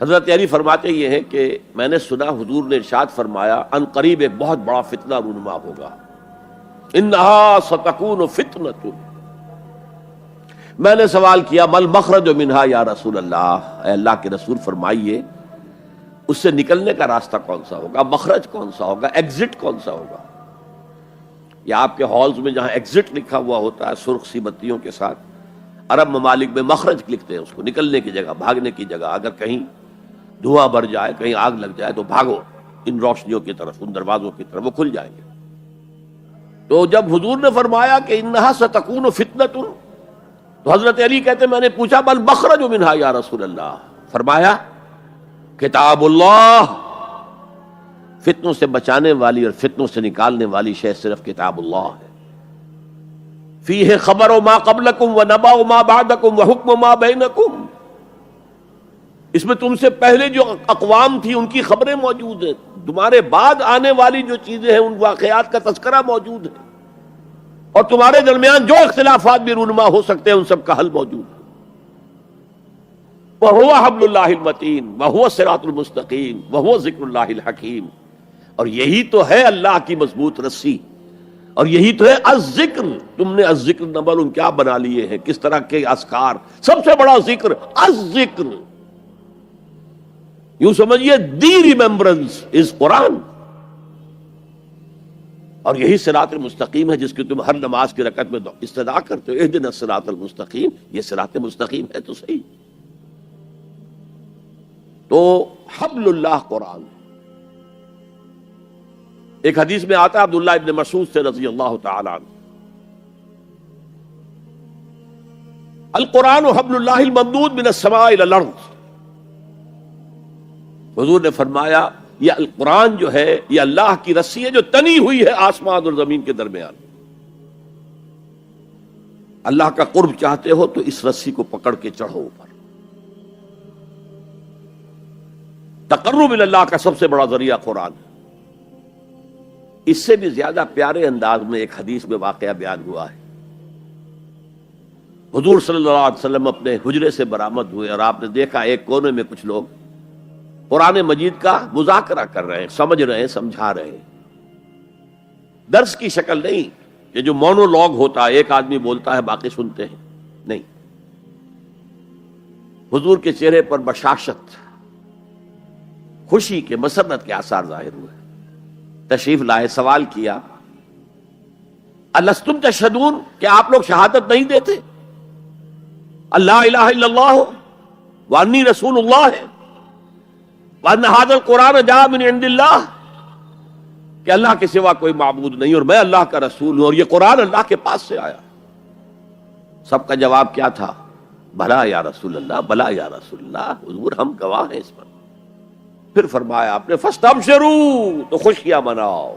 حضرت علی فرماتے یہ ہیں کہ میں نے سنا حضور نے ارشاد فرمایا ان قریب ایک بہت بڑا فتنہ رونما ہوگا، انہا ستکون فتنۃ۔ میں نے سوال کیا مل مخرج منہا یا رسول اللہ، اے اللہ کے رسول فرمائیے اس سے نکلنے کا راستہ کون سا ہوگا، مخرج کون سا ہوگا، ایگزٹ کون سا ہوگا؟ یا آپ کے ہالز میں جہاں ایگزٹ لکھا ہوا ہوتا ہے سرخ سی بتیوں کے ساتھ، عرب ممالک میں مخرج لکھتے ہیں اس کو، نکلنے کی جگہ، بھاگنے کی جگہ، اگر کہیں دھواں بھر جائے، کہیں آگ لگ جائے تو بھاگو ان روشنیوں کی طرف، ان دروازوں کی طرف، وہ کھل جائیں گے۔ تو جب حضور نے فرمایا کہ انہا ستکون فتنۃ، تو حضرت علی کہتے میں نے پوچھا بل مخرج منہا یا رسول اللہ، فرمایا کتاب اللہ، فتنوں سے بچانے والی اور فتنوں سے نکالنے والی شے صرف کتاب اللہ ہے۔ فیہ خبر ما قبلکم و نبأ ما بعدکم و حکم ما بینکم، اس میں تم سے پہلے جو اقوام تھی ان کی خبریں موجود ہیں، تمہارے بعد آنے والی جو چیزیں ہیں ان واقعات کا تذکرہ موجود ہے، اور تمہارے درمیان جو اختلافات بھی رونما ہو سکتے ہیں ان سب کا حل موجود ہے۔ وَهُوَ حَبْلُ اللَّهِ الْمَتِينُ وَهُوَ الصِّرَاطُ الْمُسْتَقِيمُ وَهُوَ ذِكْرُ اللَّهِ الْحَكِيمُ، اور یہی تو ہے اللہ کی مضبوط رسی، اور یہی تو ہے الذکر۔ تم نے الذکر نمبر کیا بنا لیے ہیں، کس طرح کے اذکار، سب سے بڑا ذکر الذکر، یوں سمجھیے دی ریممبرنس از قرآن، اور یہی صراط المستقیم ہے جس کی تم ہر نماز کی رکعت میں استدعا کرتے ہو، اہدنا الصراط المستقیم، یہ صراط مستقیم ہے تو صحیح۔ تو حبل اللہ قرآن۔ ایک حدیث میں آتا ہے عبداللہ ابن مسعود سے رضی اللہ تعالی عنہ، القرآن حبل اللہ الممدود من السماء الی الارض، حضور نے فرمایا یہ القرآن جو ہے یہ اللہ کی رسی ہے جو تنی ہوئی ہے آسمان اور زمین کے درمیان۔ اللہ کا قرب چاہتے ہو تو اس رسی کو پکڑ کے چڑھو اوپر۔ تقرب اللہ کا سب سے بڑا ذریعہ قرآن ہے۔ اس سے بھی زیادہ پیارے انداز میں ایک حدیث میں واقعہ بیان ہوا ہے، حضور صلی اللہ علیہ وسلم اپنے حجرے سے برآمد ہوئے اور آپ نے دیکھا ایک کونے میں کچھ لوگ قرآن مجید کا مذاکرہ کر رہے ہیں، سمجھ رہے ہیں، سمجھا رہے ہیں، درس کی شکل نہیں کہ جو مونولوگ ہوتا ہے ایک آدمی بولتا ہے باقی سنتے ہیں، نہیں، حضور کے چہرے پر بشاشت، خوشی کے، مسرت کے آثار ظاہر ہوئے۔ تشریف لائے، سوال کیا الستم تشہدون، کیا آپ لوگ شہادت نہیں دیتے اللہ الہ الا اللہ وانی رسول اللہ ہے وان ھذا القرآن جاء من عند اللہ، کہ اللہ کے سوا کوئی معبود نہیں اور میں اللہ کا رسول ہوں اور یہ قرآن اللہ کے پاس سے آیا؟ سب کا جواب کیا تھا؟ بھلا یا رسول اللہ، بھلا یا رسول اللہ، حضور ہم گواہ ہیں اس پر۔ پھر فرمایا آپ نے فاستبشروا، تو خوشیاں مناؤ،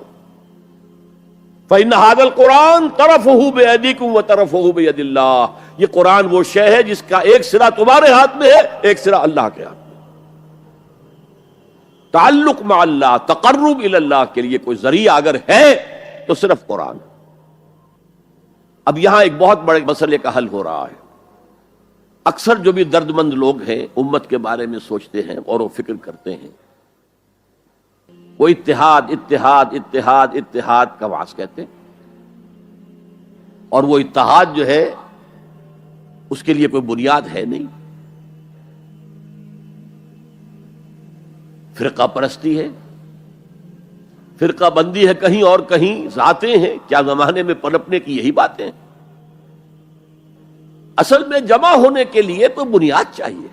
فإن هذا القرآن طرفه بأيديكم وطرفه بيد اللہ، یہ قرآن وہ شے ہے جس کا ایک سرا تمہارے ہاتھ میں ہے، ایک سرا اللہ کے ہاتھ میں۔ تعلق مع اللہ، تقرب الی اللہ کے لیے کوئی ذریعہ اگر ہے تو صرف قرآن۔ اب یہاں ایک بہت بڑے مسئلے کا حل ہو رہا ہے۔ اکثر جو بھی درد مند لوگ ہیں امت کے بارے میں سوچتے ہیں، غور و فکر کرتے ہیں، وہ اتحاد اتحاد اتحاد اتحاد کا واس کہتے ہیں، اور وہ اتحاد جو ہے اس کے لیے کوئی بنیاد ہے نہیں، فرقہ پرستی ہے، فرقہ بندی ہے، کہیں اور کہیں ذاتیں ہیں، کیا زمانے میں پنپنے کی یہی باتیں ہیں؟ اصل میں جمع ہونے کے لیے تو بنیاد چاہیے۔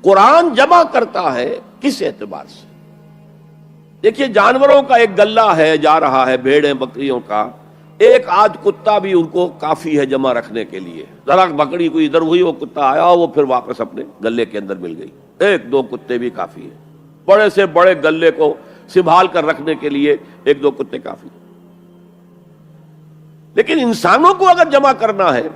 قرآن جمع کرتا ہے کس اعتبار سے؟ دیکھیے جانوروں کا ایک گلہ ہے جا رہا ہے، بھیڑیں بکریوں کا، ایک آدھ کتا بھی ان کو کافی ہے جمع رکھنے کے لیے، ذرا بکری کوئی ادھر ہوئی وہ کتا آیا وہ پھر واپس اپنے گلے کے اندر مل گئی، ایک دو کتے بھی کافی ہیں، بڑے سے بڑے گلے کو سنبھال کر رکھنے کے لیے ایک دو کتے کافی ہیں۔ لیکن انسانوں کو اگر جمع کرنا ہے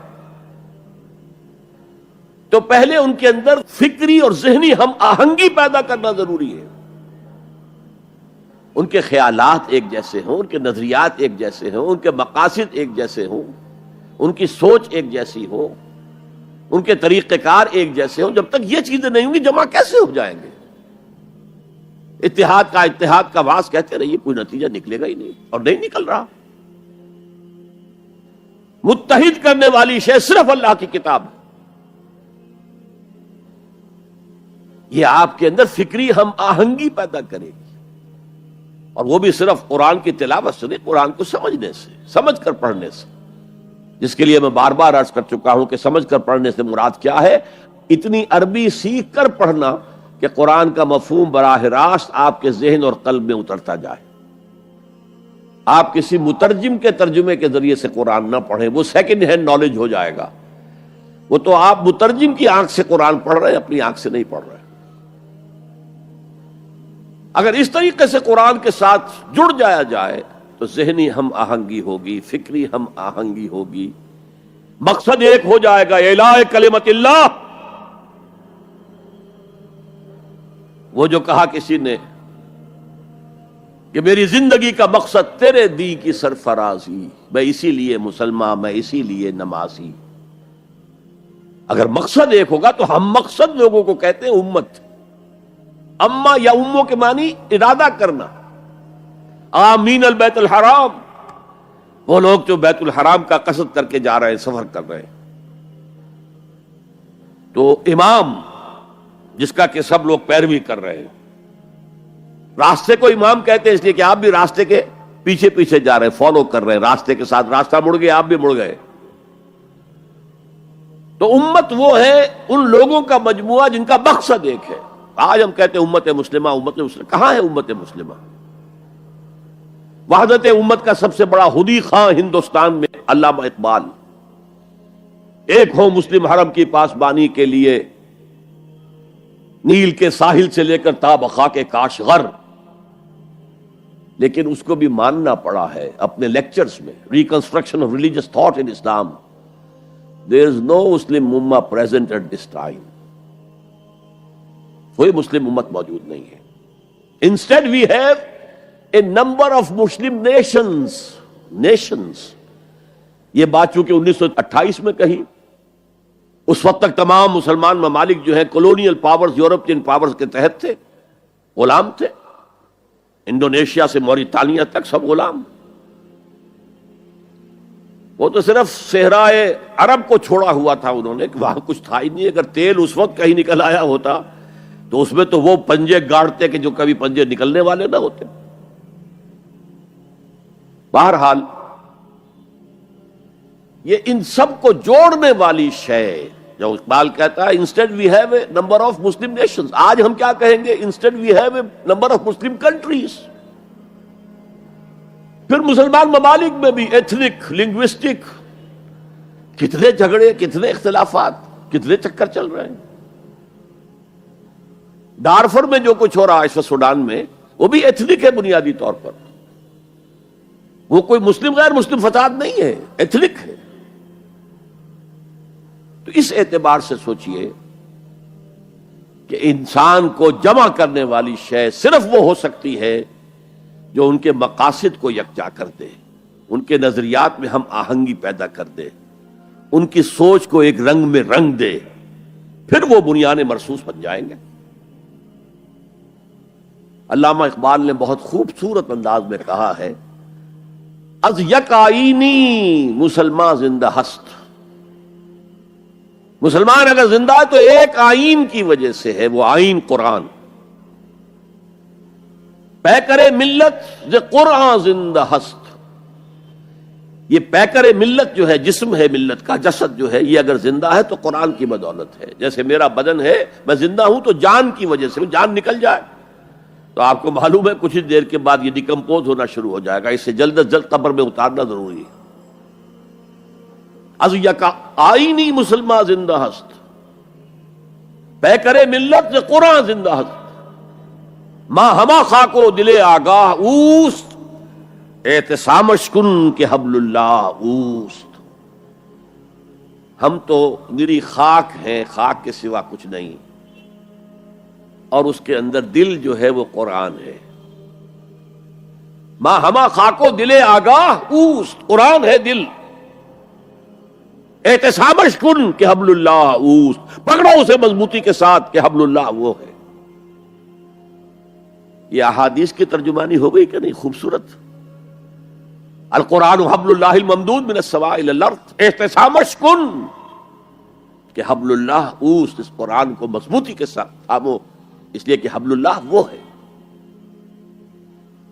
تو پہلے ان کے اندر فکری اور ذہنی ہم آہنگی پیدا کرنا ضروری ہے، ان کے خیالات ایک جیسے ہوں، ان کے نظریات ایک جیسے ہوں، ان کے مقاصد ایک جیسے ہوں، ان کی سوچ ایک جیسی ہو، ان کے طریقہ کار ایک جیسے ہوں. جب تک یہ چیزیں نہیں ہوں گی جمع کیسے ہو جائیں گے؟ اتحاد کا واس کہتے رہیے، کوئی نتیجہ نکلے گا ہی نہیں، اور نہیں نکل رہا. متحد کرنے والی شے صرف اللہ کی کتاب ہے. یہ آپ کے اندر فکری ہم آہنگی پیدا کرے گی، اور وہ بھی صرف قرآن کی تلاوت سے نہیں، قرآن کو سمجھنے سے، سمجھ کر پڑھنے سے، جس کے لیے میں بار بار عرض کر چکا ہوں کہ سمجھ کر پڑھنے سے مراد کیا ہے؟ اتنی عربی سیکھ کر پڑھنا کہ قرآن کا مفہوم براہ راست آپ کے ذہن اور قلب میں اترتا جائے. آپ کسی مترجم کے ترجمے کے ذریعے سے قرآن نہ پڑھیں، وہ سیکنڈ ہینڈ نالج ہو جائے گا. وہ تو آپ مترجم کی آنکھ سے قرآن پڑھ رہے ہیں، اپنی آنکھ سے نہیں پڑھ رہے. اگر اس طریقے سے قرآن کے ساتھ جڑ جایا جائے تو ذہنی ہم آہنگی ہوگی، فکری ہم آہنگی ہوگی، مقصد ایک ہو جائے گا، اعلاء کلمت اللہ. وہ جو کہا کسی نے کہ میری زندگی کا مقصد تیرے دی کی سرفرازی، میں اسی لیے مسلمان، میں اسی لیے نمازی. اگر مقصد ایک ہوگا تو ہم مقصد لوگوں کو کہتے ہیں امت. اما یا اموں کے معنی ارادہ کرنا. آمین البیت الحرام، وہ لوگ جو بیت الحرام کا قصد کر کے جا رہے ہیں، سفر کر رہے ہیں. تو امام جس کا کہ سب لوگ پیروی کر رہے ہیں، راستے کو امام کہتے ہیں اس لیے کہ آپ بھی راستے کے پیچھے پیچھے جا رہے ہیں، فالو کر رہے ہیں راستے کے ساتھ. راستہ مڑ گیا، آپ بھی مڑ گئے. تو امت وہ ہے ان لوگوں کا مجموعہ جن کا مقصد ایک ہے. آج ہم کہتے ہیں امت مسلمہ، امت مسلمہ. کہاں ہے امت مسلمہ؟ وحدت امت کا سب سے بڑا خودی خواہ ہندوستان میں علامہ اقبال، ایک ہو مسلم حرم کی پاسبانی کے لیے، نیل کے ساحل سے لے کر تا بخاک کاشغر. لیکن اس کو بھی ماننا پڑا ہے اپنے لیکچرز میں، reconstruction of religious thought in Islam. There is no Muslim Ummah present at this time. کوئی مسلم امت موجود نہیں ہے. Instead we have a number of Muslim nations. یہ بات چونکہ 1928 میں کہی، اس وقت تک تمام مسلمان ممالک جو ہیں کولونیل پاورز، یورپین پاورز کے تحت تھے، غلام تھے. انڈونیشیا سے موریتانیہ تک سب غلام. وہ تو صرف صحرائے عرب کو چھوڑا ہوا تھا انہوں نے، کہ وہاں کچھ تھا ہی نہیں. اگر تیل اس وقت کہیں نکل آیا ہوتا تو اس میں تو وہ پنجے گاڑتے کہ جو کبھی پنجے نکلنے والے نہ ہوتے. بہرحال یہ ان سب کو جوڑنے والی شے جو اقبال کہتا ہے instead we have a number of Muslim nations. آج ہم کیا کہیں گے؟ Instead we have a number of Muslim countries. پھر مسلمان ممالک میں بھی ایتھنک، لنگوسٹک، کتنے جھگڑے، کتنے اختلافات، کتنے چکر چل رہے ہیں. ڈارفر میں جو کچھ ہو رہا ہے اس وقت سوڈان میں، وہ بھی ایتھنک ہے بنیادی طور پر. وہ کوئی مسلم غیر مسلم فساد نہیں ہے، ایتھنک ہے. تو اس اعتبار سے سوچئے کہ انسان کو جمع کرنے والی شے صرف وہ ہو سکتی ہے جو ان کے مقاصد کو یکجا کر دے، ان کے نظریات میں ہم آہنگی پیدا کر دے، ان کی سوچ کو ایک رنگ میں رنگ دے. پھر وہ بنیان مرصوص بن جائیں گے. علامہ اقبال نے بہت خوبصورت انداز میں کہا ہے، از یک آئینی مسلمان زندہ ہست. مسلمان اگر زندہ ہے تو ایک آئین کی وجہ سے ہے، وہ آئین قرآن. پیکر ملت ز قرآن زندہ ہست. یہ پیکر ملت جو ہے، جسم ہے ملت کا، جسد جو ہے، یہ اگر زندہ ہے تو قرآن کی بدولت ہے. جیسے میرا بدن ہے، میں زندہ ہوں تو جان کی وجہ سے. جان نکل جائے تو آپ کو معلوم ہے کچھ ہی دیر کے بعد یہ ڈیکمپوز ہونا شروع ہو جائے گا. اس سے جلد از جلد قبر میں اتارنا ضروری ہے. از یک آئینی مسلمان زندہ ہست، پیکر ملت ز قرآن زندہ ہست. ماں ہما خاکو دل آگاہ اوست، اعتصامش کن کہ حبل اللہ اوست. ہم تو نری خاک ہیں، خاک کے سوا کچھ نہیں، اور اس کے اندر دل جو ہے وہ قرآن ہے. ماں ہما خاکو دل آگاہ اوست، قرآن ہے دل. احتسامش کن کہ حبل اللہ اوس، پکڑو اسے مضبوطی کے ساتھ کہ حبل اللہ وہ ہے۔ یہ احادیث کی ترجمانی ہو گئی کہ نہیں؟ خوبصورت۔ القرآن حبل اللہ الممدود من السماء الی الارض، احتسامش کن کہ حبل اللہ اوس، اس قرآن کو مضبوطی کے ساتھ تھامو، اس لیے کہ حبل اللہ وہ ہے۔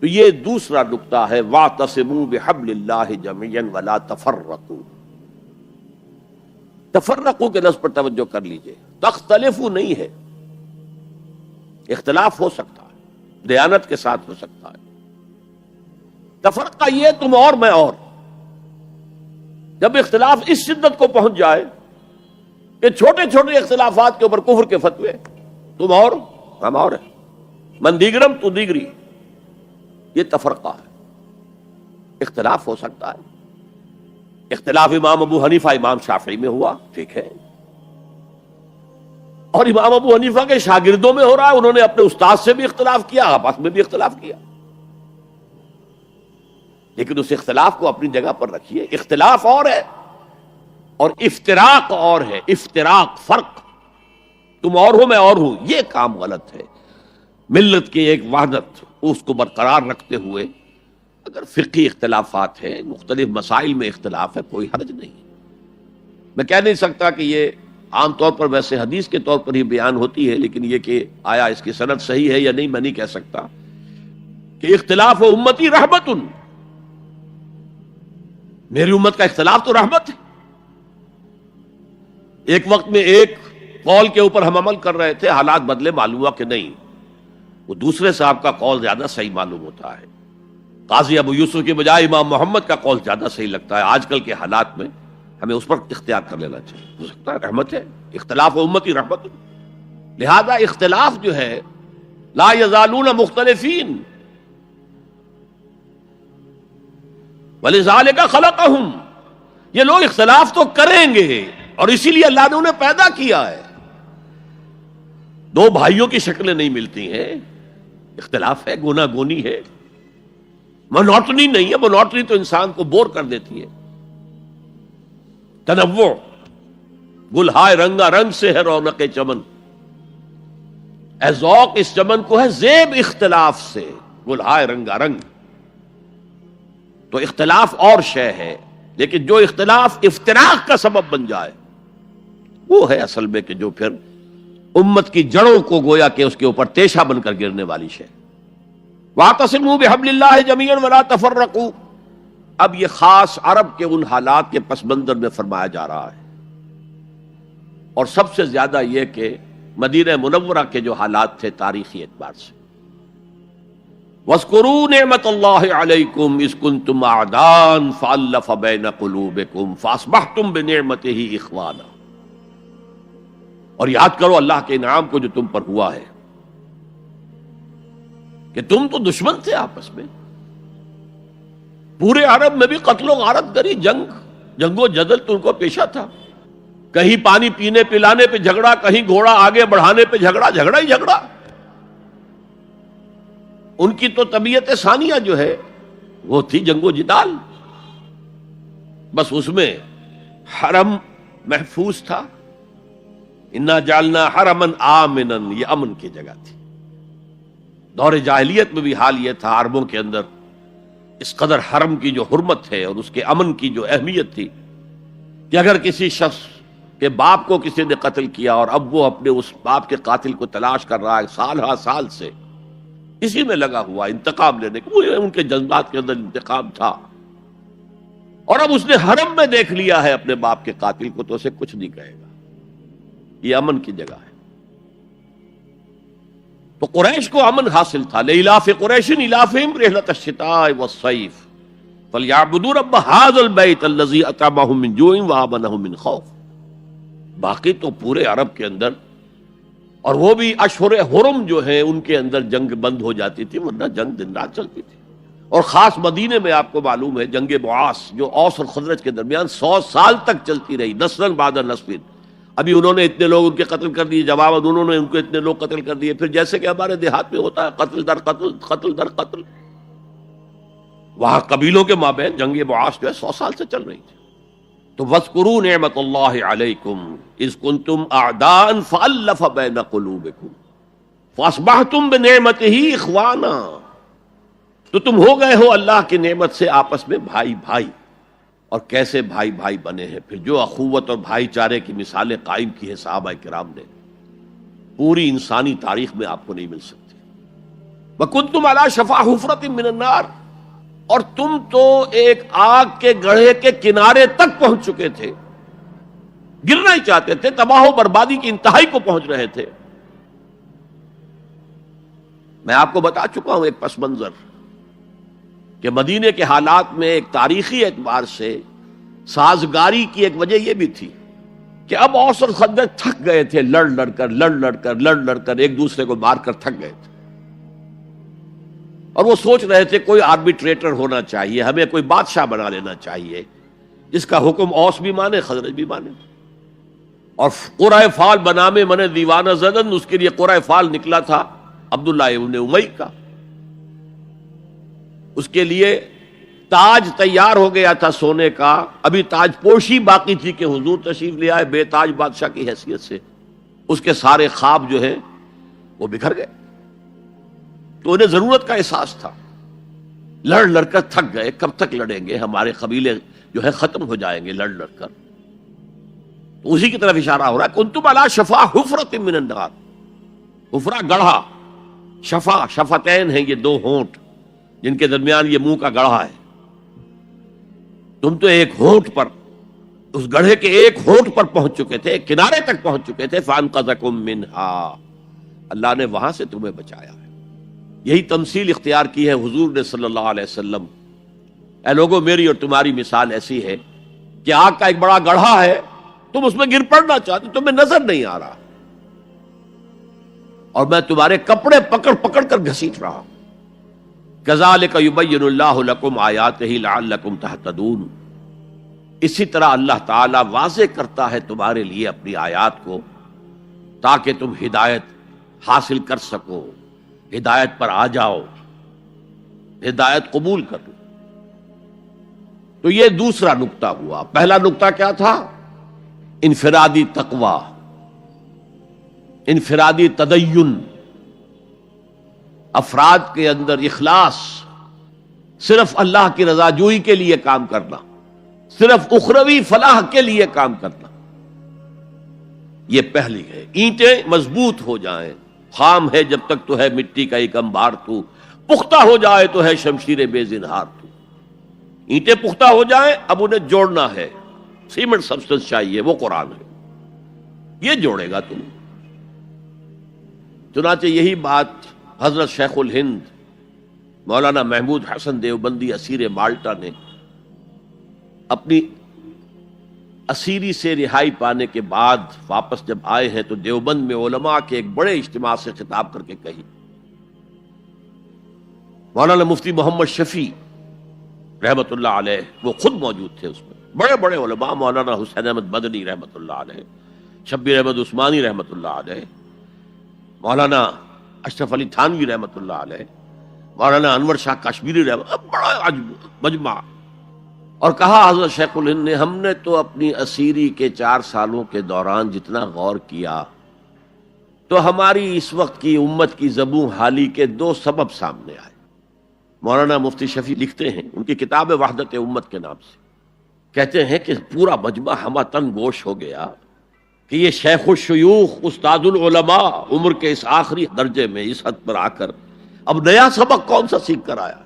تو یہ دوسرا نقطہ ہے، واعتصموا بحبل اللہ جميعا ولا تفرقوا۔ تفرقوا کے لفظ پر توجہ کر لیجئے، تختلفوا نہیں ہے، اختلاف ہو سکتا ہے، دیانت کے ساتھ ہو سکتا ہے۔ تفرقہ یہ تم اور میں اور، جب اختلاف اس شدت کو پہنچ جائے کہ چھوٹے چھوٹے اختلافات کے اوپر کفر کے فتوے، تم اور ہم اور ہیں، من دیگرم تو دیگری، یہ تفرقہ ہے۔ اختلاف ہو سکتا ہے، اختلاف امام ابو حنیفہ امام شافعی میں ہوا، ٹھیک ہے، اور امام ابو حنیفہ کے شاگردوں میں ہو رہا ہے، انہوں نے اپنے استاد سے بھی اختلاف کیا، آپس میں بھی اختلاف کیا، لیکن اس اختلاف کو اپنی جگہ پر رکھیے۔ اختلاف اور ہے اور افتراق اور ہے، افتراق فرق، تم اور ہو میں اور ہوں، یہ کام غلط ہے۔ ملت کی ایک وحدت اس کو برقرار رکھتے ہوئے اگر فقہی اختلافات ہیں، مختلف مسائل میں اختلاف ہے، کوئی حرج نہیں۔ میں کہہ نہیں سکتا کہ یہ عام طور پر ویسے حدیث کے طور پر ہی بیان ہوتی ہے، لیکن یہ کہ آیا اس کی سند صحیح ہے یا نہیں میں نہیں کہہ سکتا، کہ اختلاف امتی رحمت، میری امت کا اختلاف تو رحمت ہے۔ ایک وقت میں ایک قول کے اوپر ہم عمل کر رہے تھے، حالات بدلے، معلوم ہوا کہ نہیں، وہ دوسرے صاحب کا قول زیادہ صحیح معلوم ہوتا ہے، قاضی ابو یوسف کے بجائے امام محمد کا قول زیادہ صحیح لگتا ہے، آج کل کے حالات میں ہمیں اس پر اختیار کر لینا چاہیے۔ ہو سکتا ہے رحمت ہے، اختلاف امتی رحمت، لہذا اختلاف جو ہے لا یزالون مختلفین وَلِذَٰلِكَ خَلَقَهُمْ، یہ لوگ اختلاف تو کریں گے اور اسی لیے اللہ نے انہیں پیدا کیا ہے۔ دو بھائیوں کی شکلیں نہیں ملتی ہیں، اختلاف ہے، گونا گونی ہے، مونوٹنی نہیں ہے، مونوٹنی تو انسان کو بور کر دیتی ہے۔ تنوع، گل ہائے رنگا رنگ سے ہے رونق چمن، اے ذوق اس چمن کو ہے زیب اختلاف سے، گل ہائے رنگا رنگ۔ تو اختلاف اور شے ہے، لیکن جو اختلاف افتراق کا سبب بن جائے وہ ہے اصل میں کہ جو پھر امت کی جڑوں کو گویا کہ اس کے اوپر تیشہ بن کر گرنے والی شے۔ واعتصموا بحبل اللہ جميعا ولا تفرقوا، اب یہ خاص عرب کے ان حالات کے پس منظر میں فرمایا جا رہا ہے، اور سب سے زیادہ یہ کہ مدینہ منورہ کے جو حالات تھے تاریخی اعتبار سے۔ وَاذْكُرُوا نِعْمَةَ اللَّهِ عَلَيْكُمْ إِذْ كُنْتُمْ أَعْدَاءً فَأَلَّفَ بَيْنَ قُلُوبِكُمْ فَأَصْبَحْتُمْ بِنِعْمَتِهِ إِخْوَانًا، اور یاد کرو اللہ کے انعام کو جو تم پر ہوا ہے، کہ تم تو دشمن تھے آپس میں، پورے عرب میں بھی قتل و غارت گری، جنگ و جدل تم کو پیشہ تھا، کہیں پانی پینے پلانے پہ جھگڑا، کہیں گھوڑا آگے بڑھانے پہ جھگڑا، جھگڑا ہی جھگڑا۔ ان کی تو طبیعت ثانیہ جو ہے وہ تھی جنگ و جدال، بس اس میں حرم محفوظ تھا، انا جعلنا حرما آمنا، یہ امن کی جگہ تھی۔ دور جاہلیت میں بھی حال یہ تھا، عربوں کے اندر اس قدر حرم کی جو حرمت ہے اور اس کے امن کی جو اہمیت تھی کہ اگر کسی شخص کے باپ کو کسی نے قتل کیا اور اب وہ اپنے اس باپ کے قاتل کو تلاش کر رہا ہے سال ہا سال سے، اسی میں لگا ہوا انتقام لینے کو، ان کے جذبات کے اندر انتقام تھا، اور اب اس نے حرم میں دیکھ لیا ہے اپنے باپ کے قاتل کو تو اسے کچھ نہیں کہے گا، یہ امن کی جگہ ہے۔ تو قریش کو امن حاصل تھا، لإلاف قریش إِلَافِهِمْ رِحْلَةَ الشِّتَاءِ وَالصَّيْفِ فَلْيَعْبُدُوا رَبَّ هَٰذَا الْبَيْتِ الَّذِي أَطْعَمَهُم مِّن جُوعٍ وَآمَنَهُم مِّن خَوْفٍ۔ باقی تو پورے عرب کے اندر، اور وہ بھی اشہر حرم جو ہیں ان کے اندر جنگ بند ہو جاتی تھی، ورنہ جنگ دن رات چلتی تھی، اور خاص مدینے میں آپ کو معلوم ہے جنگ بعاث جو اوس اور خزرج کے درمیان 100 سال تک چلتی رہی، نسلاً بعد نسل۔ ابھی انہوں نے اتنے لوگ ان کے قتل کر دیے، جواب انہوں نے ان کو اتنے لوگ قتل کر دیے، پھر جیسے کہ ہمارے دیہات میں ہوتا ہے قتل در قتل، قتل در قتل، وہاں قبیلوں کے مابین جنگ بعاث جو ہے 100 سال سے چل رہی تھی۔ تو وَاذْكُرُوا نِعْمَتَ اللَّهِ عَلَيْكُمْ إِذْ كُنْتُمْ أَعْدَاءً فَأَلَّفَ بَيْنَ قُلُوبِكُمْ فَأَصْبَحْتُمْ بِنِعْمَتِهِ إِخْوَانًا، تو تم ہو گئے ہو اللہ کی نعمت سے آپس میں بھائی بھائی. اور کیسے بھائی بھائی بنے ہیں پھر؟ جو اخوت اور بھائی چارے کی مثالیں قائم کی ہیں صحابہ کرام نے، پوری انسانی تاریخ میں آپ کو نہیں مل سکتی. وَكُنْتُمْ عَلَى شَفَا حُفْرَةٍ مِّنَ النَّارِ، اور تم تو ایک آگ کے گڑھے کے کنارے تک پہنچ چکے تھے، گرنا ہی چاہتے تھے، تباہ و بربادی کی انتہائی کو پہنچ رہے تھے. میں آپ کو بتا چکا ہوں ایک پس منظر کہ مدینے کے حالات میں ایک تاریخی اعتبار سے سازگاری کی ایک وجہ یہ بھی تھی کہ اب اوس اور خزرج تھک گئے تھے، لڑ لڑ کر ایک دوسرے کو مار کر تھک گئے تھے، اور وہ سوچ رہے تھے کوئی آربیٹریٹر ہونا چاہیے، ہمیں کوئی بادشاہ بنا لینا چاہیے جس کا حکم اوس بھی مانے خزرج بھی مانے. اور قرۂ فال بنامے من دیوانہ زدن، اس کے لیے قرۂ فال نکلا تھا عبداللہ ابن امی کا. اس کے لیے تاج تیار ہو گیا تھا سونے کا، ابھی تاج پوشی باقی تھی کہ حضور تشریف لے آئے بے تاج بادشاہ کی حیثیت سے. اس کے سارے خواب جو ہیں وہ بکھر گئے. تو انہیں ضرورت کا احساس تھا، لڑ لڑ کر تھک گئے، کب تک لڑیں گے، ہمارے قبیلے جو ہے ختم ہو جائیں گے لڑ لڑ کر. تو اسی کی طرف اشارہ ہو رہا ہے کنتم علی شفا حفرۃ من النار. حفرہ گڑھا، شفا شفتین ہیں یہ دو ہونٹ جن کے درمیان یہ منہ کا گڑھا ہے. تم تو ایک ہونٹ پر، اس گڑھے کے ایک ہونٹ پر پہنچ چکے تھے، ایک کنارے تک پہنچ چکے تھے. فانقذکم منہا، اللہ نے وہاں سے تمہیں بچایا ہے. یہی تمثیل اختیار کی ہے حضور نے صلی اللہ علیہ وسلم. اے لوگوں، میری اور تمہاری مثال ایسی ہے کہ آگ کا ایک بڑا گڑھا ہے، تم اس میں گر پڑنا چاہتے، تمہیں نظر نہیں آ رہا، اور میں تمہارے کپڑے پکڑ پکڑ کر گھسیٹ رہا ہوں. کذالک یبین اللہ لکم آیاتہ لعلکم تہتدون. اسی طرح اللہ تعالیٰ واضح کرتا ہے تمہارے لیے اپنی آیات کو تاکہ تم ہدایت حاصل کر سکو، ہدایت پر آ جاؤ، ہدایت قبول کر لو. تو یہ دوسرا نقطہ ہوا. پہلا نقطہ کیا تھا؟ انفرادی تقوی، انفرادی تدین، افراد کے اندر اخلاص، صرف اللہ کی رضا جوئی کے لیے کام کرنا، صرف اخروی فلاح کے لیے کام کرنا. یہ پہلی ہے. اینٹیں مضبوط ہو جائیں، خام ہے جب تک تو ہے مٹی کا ایک انبار تو، پختہ ہو جائے تو ہے شمشیر بے زنہار تو. اینٹیں پختہ ہو جائیں، اب انہیں جوڑنا ہے، سیمنٹ سبسٹنس چاہیے، وہ قرآن ہے، یہ جوڑے گا تم. چنانچہ یہی بات حضرت شیخ الہند مولانا محمود حسن دیوبندی اسیر مالٹا نے اپنی اسیری سے رہائی پانے کے بعد واپس جب آئے ہیں تو دیوبند میں علماء کے ایک بڑے اجتماع سے خطاب کر کے کہی. مولانا مفتی محمد شفیع رحمت اللہ علیہ وہ خود موجود تھے اس میں، بڑے بڑے علماء، مولانا حسین احمد مدنی رحمت اللہ علیہ، شبیر احمد عثمانی رحمت اللہ علیہ، مولانا اشرف علی تھانوی رحمت اللہ علیہ، مولانا انور شاہ کشمیری رحمت، بڑا مجمع. اور کہا حضرت شیخ الہند نے، ہم نے تو اپنی اسیری کے 4 سالوں کے دوران جتنا غور کیا تو ہماری اس وقت کی امت کی زبوں حالی کے 2 سبب سامنے آئے. مولانا مفتی شفیع لکھتے ہیں ان کی کتاب وحدت امت کے نام سے، کہتے ہیں کہ پورا مجمع ہمہ تن گوش ہو گیا کہ یہ شیخ الشیوخ استاد العلماء عمر کے اس آخری درجے میں اس حد پر آ کر اب نیا سبق کون سا سیکھ کر آیا.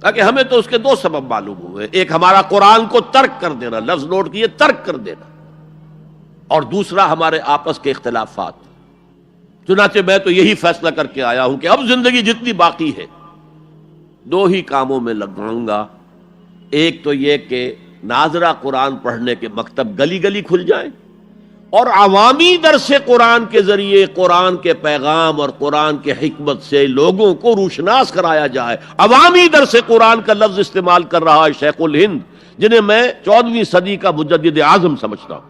تاکہ ہمیں تو اس کے 2 سبب معلوم ہوئے، ایک ہمارا قرآن کو ترک کر دینا، لفظ نوٹ کیے، ترک کر دینا، اور دوسرا ہمارے آپس کے اختلافات. چنانچہ میں تو یہی فیصلہ کر کے آیا ہوں کہ اب زندگی جتنی باقی ہے 2 ہی کاموں میں لگاؤں گا. ایک تو یہ کہ ناظرہ قرآن پڑھنے کے مکتب گلی گلی کھل جائیں، اور عوامی درس قرآن کے ذریعے قرآن کے پیغام اور قرآن کے حکمت سے لوگوں کو روشناس کرایا جائے. عوامی درس قرآن کا لفظ استعمال کر رہا ہے شیخ الہند، جنہیں میں 14ویں صدی کا مجدد اعظم سمجھتا ہوں.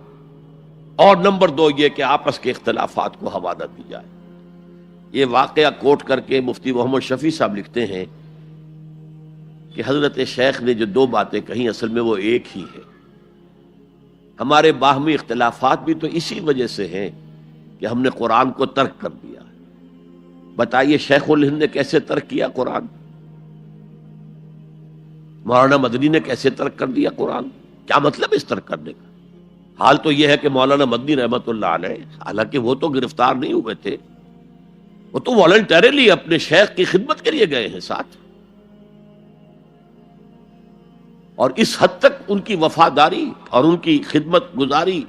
اور نمبر 2 یہ کہ آپس کے اختلافات کو ہوا نہ دی جائے. یہ واقعہ کوٹ کر کے مفتی محمد شفیع صاحب لکھتے ہیں کہ حضرت شیخ نے جو دو باتیں کہیں اصل میں وہ ایک ہی ہے. ہمارے باہمی اختلافات بھی تو اسی وجہ سے ہیں کہ ہم نے قرآن کو ترک کر دیا. بتائیے شیخ الہند نے کیسے ترک کیا قرآن؟ مولانا مدنی نے کیسے ترک کر دیا قرآن؟ کیا مطلب اس ترک کرنے کا؟ حال تو یہ ہے کہ مولانا مدنی رحمت اللہ علیہ، حالانکہ وہ تو گرفتار نہیں ہوئے تھے، وہ تو والنٹریلی اپنے شیخ کی خدمت کے لیے گئے ہیں ساتھ، اور اس حد تک ان کی وفاداری اور ان کی خدمت گزاری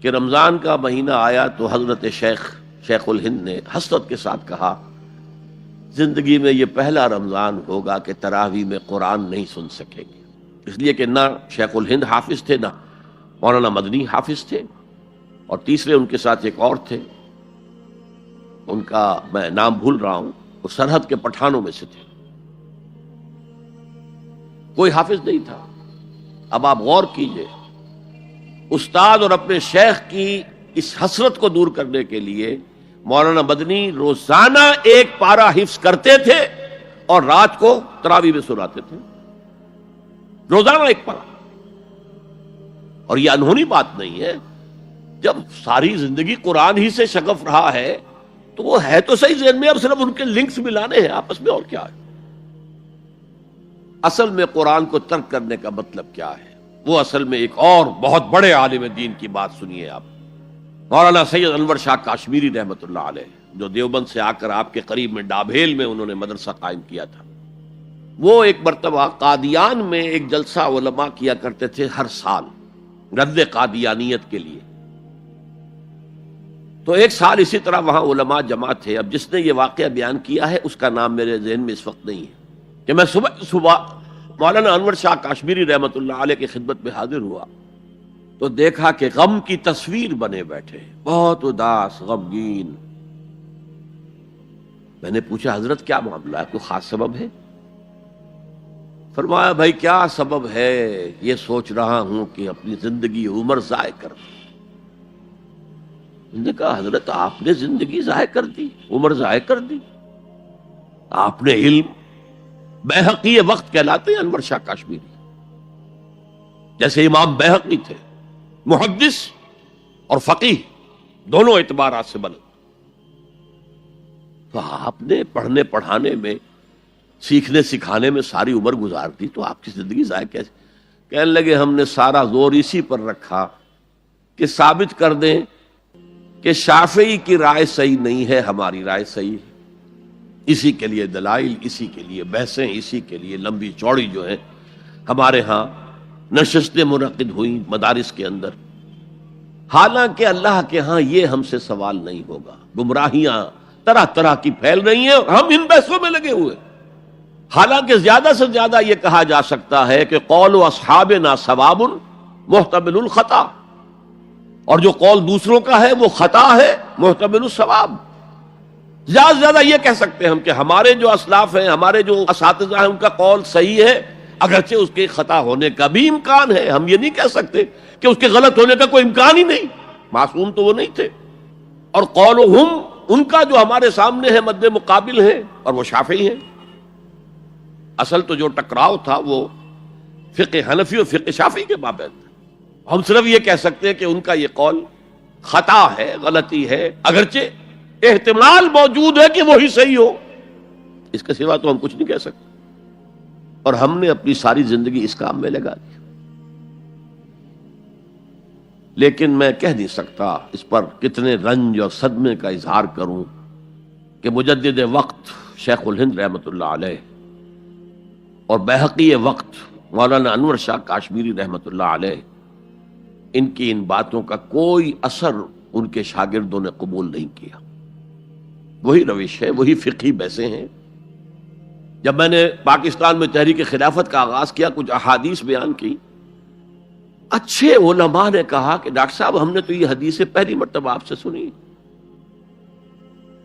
کہ رمضان کا مہینہ آیا تو حضرت شیخ الہند نے حسرت کے ساتھ کہا زندگی میں یہ پہلا رمضان ہوگا کہ تراویح میں قرآن نہیں سن سکیں گے. اس لیے کہ نہ شیخ الہند حافظ تھے، نہ مولانا مدنی حافظ تھے، اور تیسرے ان کے ساتھ ایک اور تھے، ان کا میں نام بھول رہا ہوں، وہ سرحد کے پٹھانوں میں سے تھے، کوئی حافظ نہیں تھا. اب آپ غور کیجئے، استاد اور اپنے شیخ کی اس حسرت کو دور کرنے کے لیے مولانا مدنی روزانہ ایک پارہ حفظ کرتے تھے اور رات کو تراویح میں سناتے تھے، روزانہ ایک پارہ. اور یہ انہونی بات نہیں ہے، جب ساری زندگی قرآن ہی سے شغف رہا ہے تو وہ ہے تو صحیح ذہن میں، اب صرف ان کے لنکس ملانے ہیں آپس میں، اور کیا ہے. اصل میں قرآن کو ترک کرنے کا مطلب کیا ہے؟ وہ اصل میں ایک اور بہت بڑے عالم دین کی بات سنیے آپ، مولانا سید انور شاہ کاشمیری رحمت اللہ علیہ، جو دیوبند سے آ کر آپ کے قریب میں ڈابھیل میں انہوں نے مدرسہ قائم کیا تھا. وہ ایک مرتبہ قادیان میں ایک جلسہ علماء کیا کرتے تھے ہر سال رد قادیانیت کے لیے. تو ایک سال اسی طرح وہاں علماء جمع تھے. اب جس نے یہ واقعہ بیان کیا ہے اس کا نام میرے ذہن میں اس وقت نہیں ہے، کہ میں صبح مولانا انور شاہ کاشمیری رحمت اللہ علیہ کی خدمت میں حاضر ہوا تو دیکھا کہ غم کی تصویر بنے بیٹھے، بہت اداس، غمگین. میں نے پوچھا حضرت کیا معاملہ ہے، کوئی خاص سبب ہے؟ فرمایا بھائی کیا سبب ہے، یہ سوچ رہا ہوں کہ اپنی زندگی عمر ضائع کر دی. میں نے کہا حضرت آپ نے زندگی ضائع کر دی، عمر ضائع کر دی؟ آپ نے علم، بیہقی وقت کہلاتے ہیں انور شاہ کاشمیری، جیسے امام بیہقی تھے، محدث اور فقیہ دونوں اعتبارات سے بلند. تو آپ نے پڑھنے پڑھانے میں، سیکھنے سکھانے میں ساری عمر گزار دی، تو آپ کی زندگی ضائع کیسے؟ کہنے لگے ہم نے سارا زور اسی پر رکھا کہ ثابت کر دیں کہ شافعی کی رائے صحیح نہیں ہے، ہماری رائے صحیح ہے. اسی کے لیے دلائل، اسی کے لیے بحثیں، اسی کے لیے لمبی چوڑی جو ہے ہمارے ہاں نشستیں منعقد ہوئیں مدارس کے اندر. حالانکہ اللہ کے ہاں یہ ہم سے سوال نہیں ہوگا. گمراہیاں طرح طرح کی پھیل رہی ہیں اور ہم ان بحثوں میں لگے ہوئے. حالانکہ زیادہ سے زیادہ یہ کہا جا سکتا ہے کہ قول اصحابنا ثواب محتمل الخطا، اور جو قول دوسروں کا ہے وہ خطا ہے محتمل الثواب. زیادہ سے زیادہ یہ کہہ سکتے ہیں ہم کہ ہمارے جو اسلاف ہیں، ہمارے جو اساتذہ ہیں، ان کا قول صحیح ہے، اگرچہ اس کے خطا ہونے کا بھی امکان ہے. ہم یہ نہیں کہہ سکتے کہ اس کے غلط ہونے کا کوئی امکان ہی نہیں، معصوم تو وہ نہیں تھے. اور قولہم، ان کا جو ہمارے سامنے ہے مد مقابل ہے، اور وہ شافعی ہیں. اصل تو جو ٹکراؤ تھا وہ فقہ حنفی اور فقہ شافعی کے مابین تھا. ہم صرف یہ کہہ سکتے ہیں کہ ان کا یہ قول خطا ہے، غلطی ہے، اگرچہ احتمال موجود ہے کہ وہی صحیح ہو، اس کے سوا تو ہم کچھ نہیں کہہ سکتے. اور ہم نے اپنی ساری زندگی اس کام میں لگا دی. لیکن میں کہہ نہیں سکتا اس پر کتنے رنج اور صدمے کا اظہار کروں کہ مجدد وقت شیخ الہند رحمت اللہ علیہ اور بیہقی وقت مولانا انور شاہ کاشمیری رحمت اللہ علیہ، ان کی ان باتوں کا کوئی اثر ان کے شاگردوں نے قبول نہیں کیا. وہی روش ہے، وہی فقہی بحثیں ہیں. جب میں نے پاکستان میں تحریک خلافت کا آغاز کیا، کچھ احادیث بیان کی، اچھے علماء نے کہا کہ ڈاکٹر صاحب ہم نے تو یہ حدیثیں پہلی مرتبہ آپ سے سنی.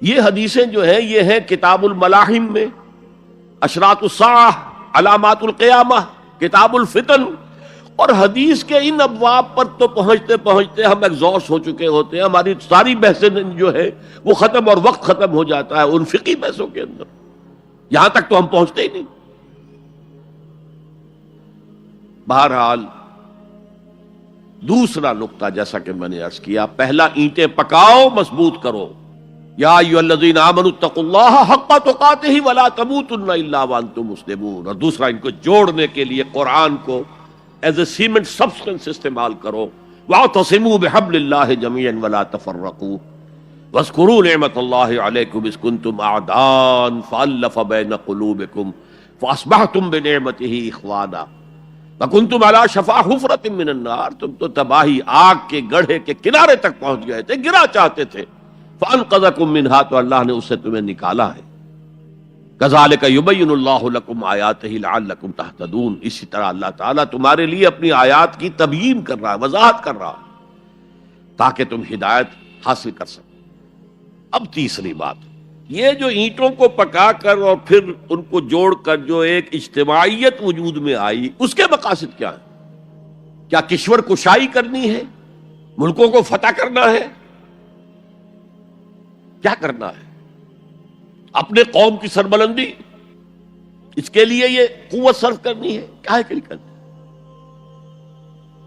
یہ حدیثیں جو ہیں یہ ہیں کتاب الملاحم میں، اشراط الساعہ، علامات القیامہ، کتاب الفتن. اور حدیث کے ان ابواب پر تو پہنچتے پہنچتے ہم ایگزاسٹ ہو چکے ہوتے ہیں، ہماری ساری بحثیں جو ہے وہ ختم، اور وقت ختم ہو جاتا ہے ان فقہی بحثوں کے اندر. یہاں تک تو ہم پہنچتے ہی نہیں. بہرحال دوسرا نقطہ جیسا کہ میں نے عرض کیا، پہلا اینٹیں پکاؤ، مضبوط کرو. یا ایھا الذین آمنوا اتقوا اللہ حق تقاتہ ولا تموتن الا وانتم مسلمون. اور دوسرا ان کو جوڑنے کے لیے قرآن کو ایز اے سیمنٹ سبسٹنس استعمال کرو. واعتصموا بحبل اللہ جميعا ولا تفرقوا واذکروا نعمت اللہ علیکم اذ کنتم اعداء فالف بین قلوبکم فاصبحتم بنعمتہ اخوانا وکنتم علی شفا حفرۃ من النار. تم تو تباہی آگ کے گڑھے کے کنارے تک پہنچ گئے تھے، گرا چاہتے تھے. فانقذکم منہا، تو اللہ نے اسے تمہیں نکالا ہے. کذالک یبین اللہ لکم آیاتہ لعلکم تہتدون. اسی طرح اللہ تعالیٰ تمہارے لیے اپنی آیات کی تبیین کر رہا ہے، وضاحت کر رہا ہے تاکہ تم ہدایت حاصل کر سکو. اب تیسری بات، یہ جو اینٹوں کو پکا کر اور پھر ان کو جوڑ کر جو ایک اجتماعیت وجود میں آئی، اس کے مقاصد کیا ہیں؟ کیا کشور کشائی کرنی ہے؟ ملکوں کو فتح کرنا ہے؟ کیا کرنا ہے؟ اپنے قوم کی سربلندی، اس کے لیے یہ قوت صرف کرنی ہے؟ کیا ہے کہ کرنی؟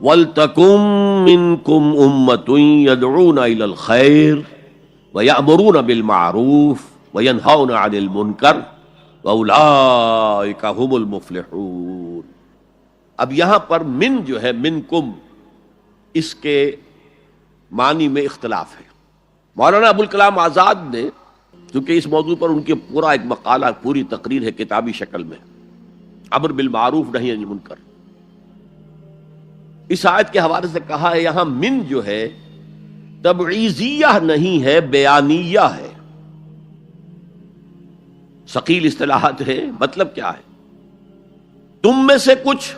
وَلْتَكُن مِّنكُمْ أُمَّةٌ يَدْعُونَ إِلَى الْخَيْرِ وَيَأْمُرُونَ بِالْمَعْرُوفِ وَيَنْهَوْنَ عَنِ الْمُنكَرِ وَأُولَٰئِكَ هُمُ الْمُفْلِحُونَ. اب یہاں پر من جو ہے، منکم، اس کے معنی میں اختلاف ہے. مولانا ابوالکلام آزاد نے، کیونکہ اس موضوع پر ان کے پورا ایک مقالہ، پوری تقریر ہے کتابی شکل میں، امر بالمعروف نہی عن المنکر، اس آیت کے حوالے سے کہا ہے یہاں من جو ہے تبعیضیہ نہیں ہے، بیانیہ ہے. ثقیل اصطلاحات ہے. مطلب کیا ہے؟ تم میں سے کچھ،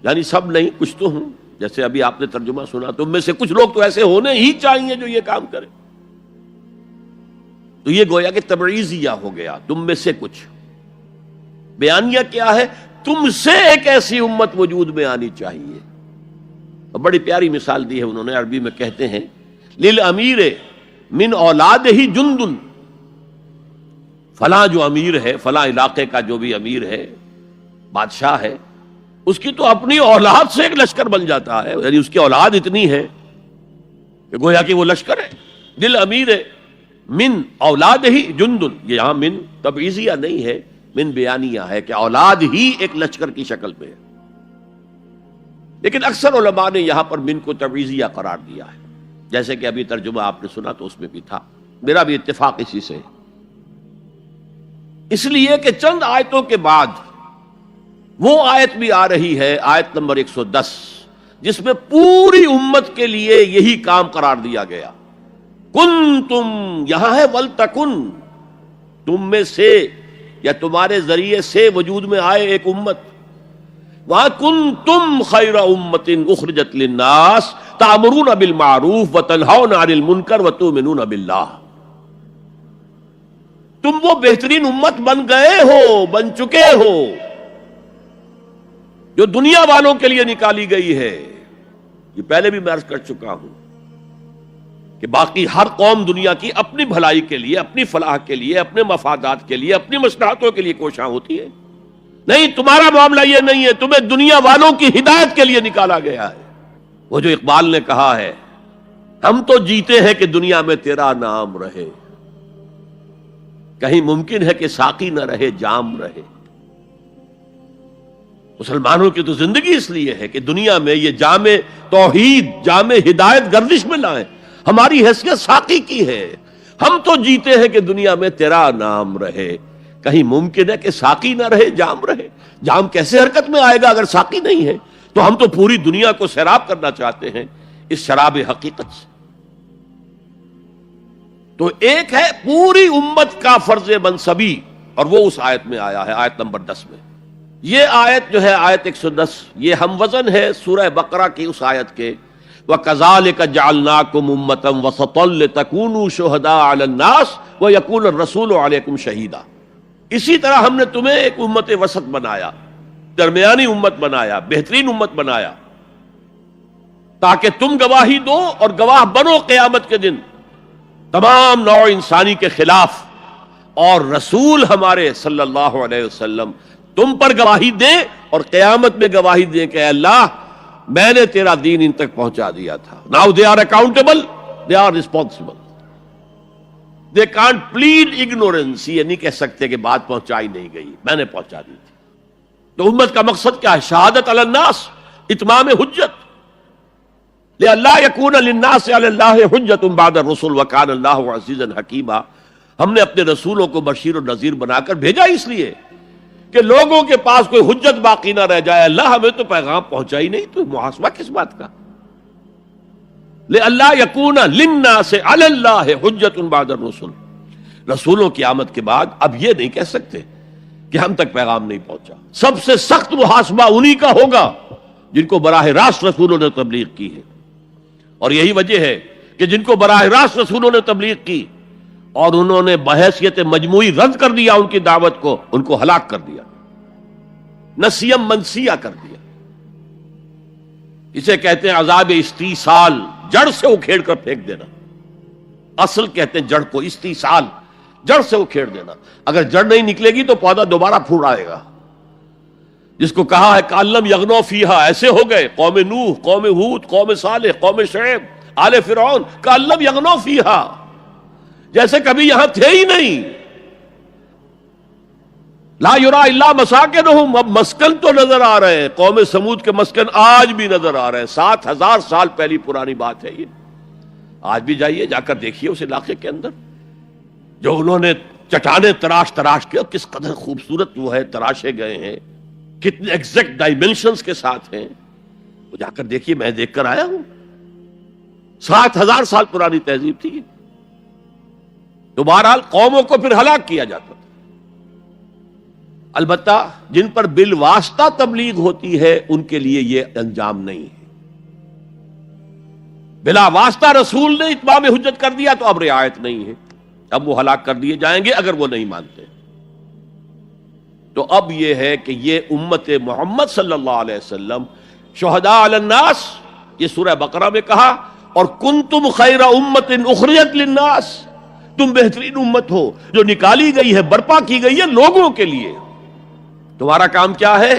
یعنی سب نہیں، کچھ تو ہوں. جیسے ابھی آپ نے ترجمہ سنا، تم میں سے کچھ لوگ تو ایسے ہونے ہی چاہیے جو یہ کام کریں. تو یہ گویا کہ تبعیضیہ ہو گیا، تم میں سے کچھ. بیانیہ کیا ہے؟ تم سے ایک ایسی امت وجود میں آنی چاہیے. اور بڑی پیاری مثال دی ہے انہوں نے، عربی میں کہتے ہیں للامیر من اولادہ جند. فلاں جو امیر ہے، فلاں علاقے کا جو بھی امیر ہے، بادشاہ ہے، اس کی تو اپنی اولاد سے ایک لشکر بن جاتا ہے. یعنی اس کی اولاد اتنی ہے کہ گویا کہ وہ لشکر ہے. للامیر من اولادہ جند، یہ یہاں من تبعیضیہ نہیں ہے، من بیانیہ ہے کہ اولاد ہی ایک لشکر کی شکل میں ہے. لیکن اکثر علماء نے یہاں پر من کو تبعیضیہ قرار دیا ہے، جیسے کہ ابھی ترجمہ آپ نے سنا تو اس میں بھی تھا. میرا بھی اتفاق اسی سے ہے، اس لیے کہ چند آیتوں کے بعد وہ آیت بھی آ رہی ہے، آیت نمبر 110، جس میں پوری امت کے لیے یہی کام قرار دیا گیا. کنتم، یہاں ہے ولتکن، تم میں سے یا تمہارے ذریعے سے وجود میں آئے ایک امت. وہاں کنتم خیر امت اخرجت للناس تأمرون بالمعروف وتنہون عن المنکر وتؤمنون باللہ. تم وہ بہترین امت بن گئے ہو، بن چکے ہو، جو دنیا والوں کے لیے نکالی گئی ہے. یہ پہلے بھی میں عرض کر چکا ہوں کہ باقی ہر قوم دنیا کی اپنی بھلائی کے لیے، اپنی فلاح کے لیے، اپنے مفادات کے لیے، اپنی مصلحتوں کے لیے کوشاں ہوتی ہے. نہیں، تمہارا معاملہ یہ نہیں ہے، تمہیں دنیا والوں کی ہدایت کے لیے نکالا گیا ہے. وہ جو اقبال نے کہا ہے، ہم تو جیتے ہیں کہ دنیا میں تیرا نام رہے، کہیں ممکن ہے کہ ساقی نہ رہے جام رہے. مسلمانوں کی تو زندگی اس لیے ہے کہ دنیا میں یہ جام توحید، جام ہدایت گردش میں لائیں. ہماری حیثیت ساقی کی ہے. ہم تو جیتے ہیں کہ دنیا میں تیرا نام رہے، کہیں ممکن ہے کہ ساقی نہ رہے جام رہے. جام کیسے حرکت میں آئے گا اگر ساقی نہیں ہے؟ تو ہم تو پوری دنیا کو سیراب کرنا چاہتے ہیں اس شراب حقیقت سے. تو ایک ہے پوری امت کا فرض منصبی، اور وہ اس آیت میں آیا ہے، آیت نمبر 10 میں. یہ آیت جو ہے آیت 110، یہ ہم وزن ہے سورہ بقرہ کی اس آیت کے وَكَذَلِكَ جَعَلْنَاكُمْ أُمَّةً وَسَطًا لِتَكُونُوا شُهَدَاءَ عَلَى النَّاسِ وَيَكُونَ الرَّسُولُ عَلَيْكُمْ شَهِيدًا. اسی طرح ہم نے تمہیں ایک امت وسط بنایا، درمیانی امت بنایا، بہترین امت بنایا، تاکہ تم گواہی دو اور گواہ بنو قیامت کے دن تمام نوع انسانی کے خلاف، اور رسول ہمارے صلی اللہ علیہ وسلم تم پر گواہی دیں اور قیامت میں گواہی دیں کہ اے اللہ میں نے تیرا دین ان تک پہنچا دیا تھا. Now they are accountable, they are responsible. They can't plead ignorance. یہ نہیں کہہ سکتے کہ بات پہنچائی نہیں گئی, میں نے پہنچا دی تھی. تو امت کا مقصد کیا ہے؟ شہادت علی الناس, اتمام حجت. لئلا یکون للناس علی اللہ حجت بعد الرسل وکان اللہ عزیزا حکیما. ہم نے اپنے رسولوں کو بشیر و نذیر بنا کر بھیجا اس لیے کہ لوگوں کے پاس کوئی حجت باقی نہ رہ جائے. اللہ ہمیں تو پیغام پہنچا ہی نہیں, تو محاسبہ کس بات کا؟ لئلا یکون للناس علی اللہ حجت بعد الرسل. رسولوں کی آمد کے بعد اب یہ نہیں کہہ سکتے کہ ہم تک پیغام نہیں پہنچا. سب سے سخت محاسبہ انہی کا ہوگا جن کو براہ راست رسولوں نے تبلیغ کی ہے. اور یہی وجہ ہے کہ جن کو براہ راست رسولوں نے تبلیغ کی اور انہوں نے بحیثیت مجموعی رد کر دیا ان کی دعوت کو, ان کو ہلاک کر دیا, نسیم منسیہ کر دیا. اسے کہتے ہیں عذاب استیصال, جڑ سے اکھیڑ کر پھینک دینا. اصل کہتے ہیں جڑ کو, استیصال جڑ سے اکھیڑ دینا. اگر جڑ نہیں نکلے گی تو پودا دوبارہ پھوٹ آئے گا. جس کو کہا ہے کالم یغنو فیہا, ایسے ہو گئے قوم نوح, قوم ہود, قوم صالح, قوم شعیب, آل فرعون, کالم یغنو فیہا, جیسے کبھی یہاں تھے ہی نہیں. لا یرا الا مساکنہم, اب مسکن تو نظر آ رہے ہیں. قوم سمود کے مسکن آج بھی نظر آ رہے ہیں. 7000 سال پہلی پرانی بات ہے یہ. آج بھی جائیے, جا کر دیکھیے اس علاقے کے اندر جو انہوں نے چٹانیں تراش کے, کس قدر خوبصورت وہ ہے, تراشے گئے ہیں, کتنے ایگزیکٹ ڈائمنشنز کے ساتھ ہیں. وہ جا کر دیکھیے, میں دیکھ کر آیا ہوں. 7000 سال پرانی تہذیب تھی. تو بہرحال قوموں کو پھر ہلاک کیا جاتا تھا. البتہ جن پر بالواسطہ تبلیغ ہوتی ہے ان کے لیے یہ انجام نہیں ہے. بلا واسطہ رسول نے اتمام حجت کر دیا تو اب رعایت نہیں ہے, اب وہ ہلاک کر دیے جائیں گے اگر وہ نہیں مانتے. تو اب یہ ہے کہ یہ امت محمد صلی اللہ علیہ وسلم شہداء علی الناس, یہ سورہ بقرہ میں کہا, اور کنتم خیر امت اخرجت للناس, تم بہترین امت ہو جو نکالی گئی ہے, برپا کی گئی ہے لوگوں کے لیے. تمہارا کام کیا ہے؟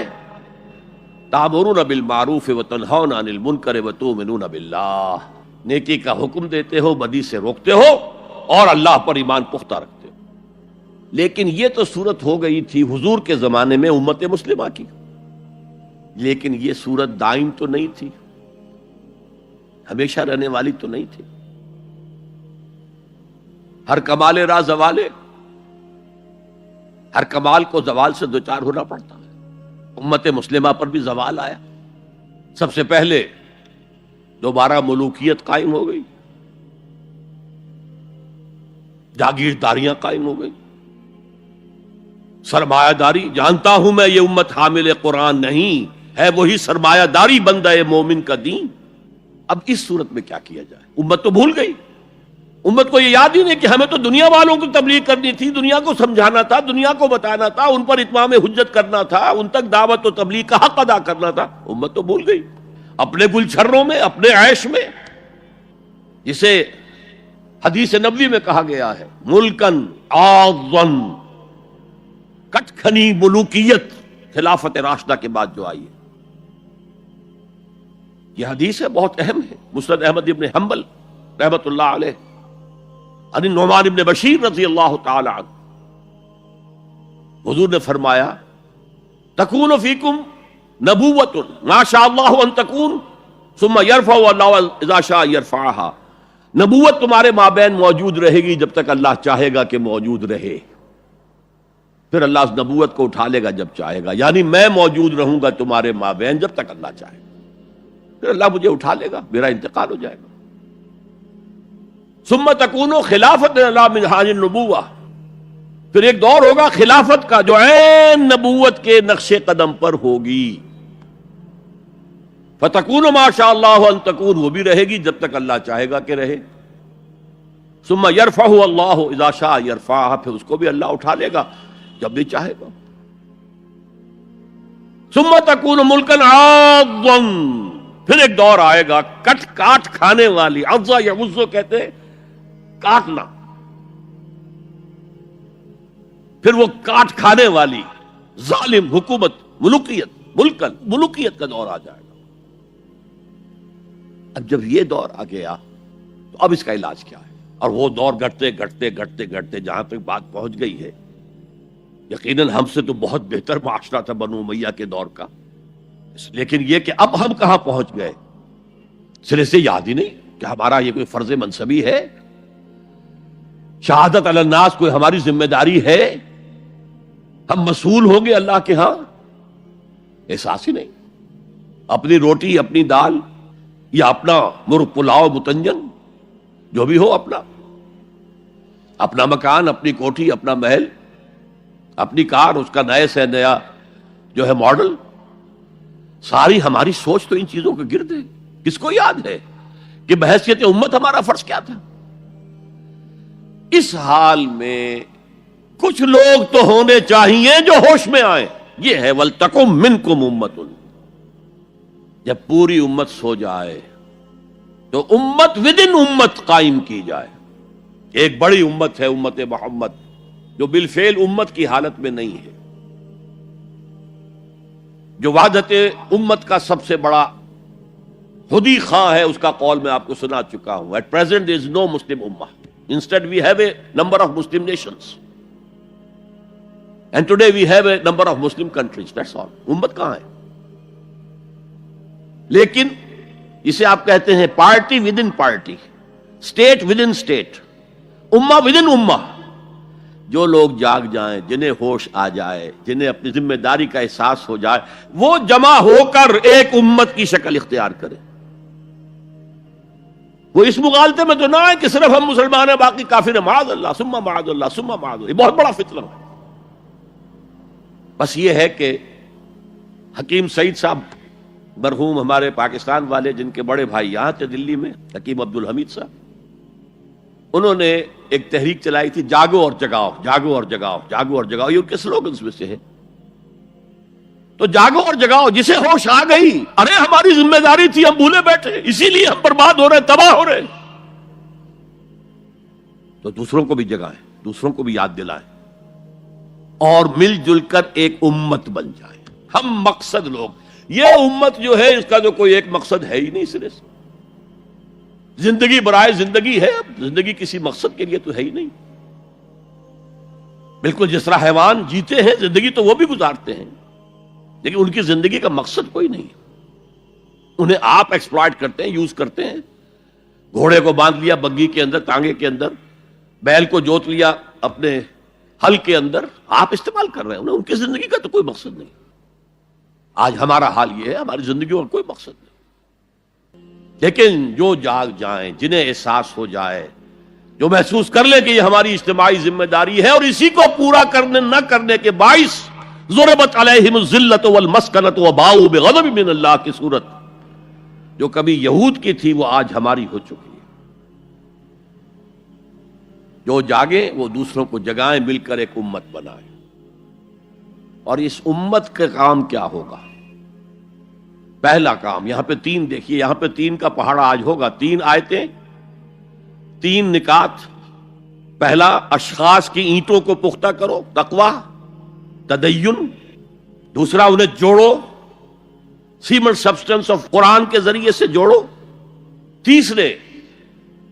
تأمرون بالمعروف وتنہون عن المنکر وتؤمنون باللہ, نیکی کا حکم دیتے ہو, بدی سے روکتے ہو, اور اللہ پر ایمان پختہ رکھتے ہو. لیکن یہ تو صورت ہو گئی تھی حضور کے زمانے میں امت مسلمہ کی, لیکن یہ صورت دائم تو نہیں تھی, ہمیشہ رہنے والی تو نہیں تھی. ہر کمال راہ زوالے, ہر کمال کو زوال سے دوچار ہونا پڑتا ہے. امت مسلمہ پر بھی زوال آیا. سب سے پہلے دوبارہ ملوکیت قائم ہو گئی, جاگیرداریاں قائم ہو گئی, سرمایہ داری. جانتا ہوں میں یہ امت حامل قرآن نہیں ہے, وہی سرمایہ داری بندہ مومن کا دین. اب اس صورت میں کیا کیا جائے؟ امت تو بھول گئی. امت کو یہ یاد ہی نہیں کہ ہمیں تو دنیا والوں کو تبلیغ کرنی تھی, دنیا کو سمجھانا تھا, دنیا کو بتانا تھا, ان پر اتمام حجت کرنا تھا, ان تک دعوت و تبلیغ کا حق ادا کرنا تھا. امت تو بھول گئی اپنے گلچھروں میں, اپنے عیش میں, جسے حدیث نبوی میں کہا گیا ہے ملکن عاضن, کٹ کھنی ملوکیت خلافت راشدہ کے بعد جو آئی ہے. یہ حدیث ہے, بہت اہم ہے. مسند احمد ابن حنبل رحمت اللہ علیہ عن نعمان ابن بشیر رضی اللہ تعالی عنہ, حضور نے فرمایا تکون فیکم نبوۃ ما شاء اللہ ان تکون ثم یرفع اللہ اذا شاء یرفعها. نبوت تمہارے مابین موجود رہے گی جب تک اللہ چاہے گا کہ موجود رہے, پھر اللہ اس نبوت کو اٹھا لے گا جب چاہے گا. یعنی میں موجود رہوں گا تمہارے مابین جب تک اللہ چاہے گا, پھر اللہ مجھے اٹھا لے گا, میرا انتقال ہو جائے گا. ثم تکون خلافت علی منہاج النبوہ, پھر ایک دور ہوگا خلافت کا جو عین نبوت کے نقش قدم پر ہوگی. فتکون ما شاء اللہ ان تکون, وہ بھی رہے گی جب تک اللہ چاہے گا کہ رہے. ثم یرفع اللہ اذا شاء یرفعها, پھر اس کو بھی اللہ اٹھا لے گا جب بھی چاہے گا. ثم تکون ملکا عاضا, پھر ایک دور آئے گا کٹ کاٹ کھانے والی. عضا یعض کہتے ہیں کاٹنا, پھر وہ کاٹ کھانے والی ظالم حکومت، ملوکیت کا دور آ جائے گا۔ اب جب یہ دور آ گیا تو اب اس کا علاج کیا ہے؟ اور وہ دور گھٹتے گھٹتے جہاں تک بات پہنچ گئی ہے، یقیناً ہم سے تو بہت بہتر معاشرہ تھا بنو امیہ کے دور کا، لیکن یہ کہ اب ہم کہاں پہنچ گئے، سرے سے یاد ہی نہیں کہ ہمارا یہ کوئی فرض منصبی ہے، شہادت علی الناس کوئی ہماری ذمہ داری ہے، ہم مسئول ہوں گے اللہ کے ہاں، احساس ہی نہیں۔ اپنی روٹی، اپنی دال، یا اپنا مرغ پلاؤ متنجن، جو بھی ہو، اپنا مکان، اپنی کوٹھی، اپنا محل، اپنی کار، اس کا نئے سے نیا جو ہے ماڈل، ساری ہماری سوچ تو ان چیزوں کے گرد ہے۔ کس کو یاد ہے کہ بحیثیت امت ہمارا فرض کیا تھا؟ اس حال میں کچھ لوگ تو ہونے چاہیے جو ہوش میں آئیں۔ یہ ہے وَلْتَكُمْ مِنْكُمْ أُمَّةٌ۔ جب پوری امت سو جائے تو امت ودن امت قائم کی جائے۔ ایک بڑی امت ہے امت محمد، جو بالفعل امت کی حالت میں نہیں ہے، جو وحدت امت کا سب سے بڑا خودی خواہ ہے۔ اس کا قول میں آپ کو سنا چکا ہوں۔ At present there is no Muslim ummah. Instead we have a number of Muslim nations. And today we have a number of Muslim countries. That's all. امت کہاں ہے؟ لیکن اسے آپ کہتے ہیں party with in party, state with in state, امہ with in امہ۔ جو لوگ جاگ جائیں، جنہیں ہوش آ جائے، جنہیں اپنی ذمہ داری کا احساس ہو جائے، وہ جمع ہو کر ایک امت کی شکل اختیار کریں۔ وہ اس مغالطے میں تو نہ ہے کہ صرف ہم مسلمان ہیں باقی کافر ہیں، معاذ اللہ ثم معاذ اللہ ثم معاذ اللہ۔ یہ بہت بڑا فتنہ ہے۔ بس یہ ہے کہ حکیم سعید صاحب مرحوم ہمارے پاکستان والے، جن کے بڑے بھائی یہاں تھے دلی میں، حکیم عبد الحمید صاحب، انہوں نے ایک تحریک چلائی تھی، جاگو اور جگاؤ، جاگو اور جگاؤ، جاگو اور جگاؤ، یہ ان کے سلوگنز میں سے ہے۔ تو جاگو اور جگاؤ، جسے ہوش آ گئی، ارے ہماری ذمہ داری تھی، ہم بھولے بیٹھے، اسی لیے ہم برباد ہو رہے، تباہ ہو رہے، تو دوسروں کو بھی جگائیں، دوسروں کو بھی یاد دلائیں، اور مل جل کر ایک امت بن جائیں۔ ہم مقصد لوگ، یہ امت جو ہے اس کا جو کوئی ایک مقصد ہے ہی نہیں سرے سے۔ زندگی برائے زندگی ہے، اب زندگی کسی مقصد کے لیے تو ہے ہی نہیں۔ بالکل جس طرح حیوان جیتے ہیں، زندگی تو وہ بھی گزارتے ہیں، لیکن ان کی زندگی کا مقصد کوئی نہیں۔ انہیں آپ ایکسپلائٹ کرتے ہیں، یوز کرتے ہیں۔ گھوڑے کو باندھ لیا بگی کے اندر، تانگے کے اندر، بیل کو جوت لیا اپنے ہل کے اندر، آپ استعمال کر رہے ہیں۔ ان کی زندگی کا تو کوئی مقصد نہیں۔ آج ہمارا حال یہ ہے، ہماری زندگی کا کوئی مقصد نہیں۔ لیکن جو جاگ جائیں، جنہیں احساس ہو جائے، جو محسوس کر لے کہ یہ ہماری اجتماعی ذمہ داری ہے، اور اسی کو پورا کرنے نہ کرنے کے باعث ضربت علیہم الذلۃ والمسکنۃ وباؤوا بغضب من اللہ کی صورت جو کبھی یہود کی تھی، وہ آج ہماری ہو چکی ہے۔ جو جاگیں وہ دوسروں کو جگائیں، مل کر ایک امت بنائیں۔ اور اس امت کا کام کیا ہوگا؟ پہلا کام، یہاں پہ 3 دیکھیے، یہاں پہ 3 کا پہاڑا آج ہوگا، 3 آیتیں، 3 نکات۔ پہلا، اشخاص کی اینٹوں کو پختہ کرو، تقویٰ، تدین۔ دوسرا، انہیں جوڑو، سیمنٹ سبسٹنس آف قرآن کے ذریعے سے جوڑو۔ تیسرے،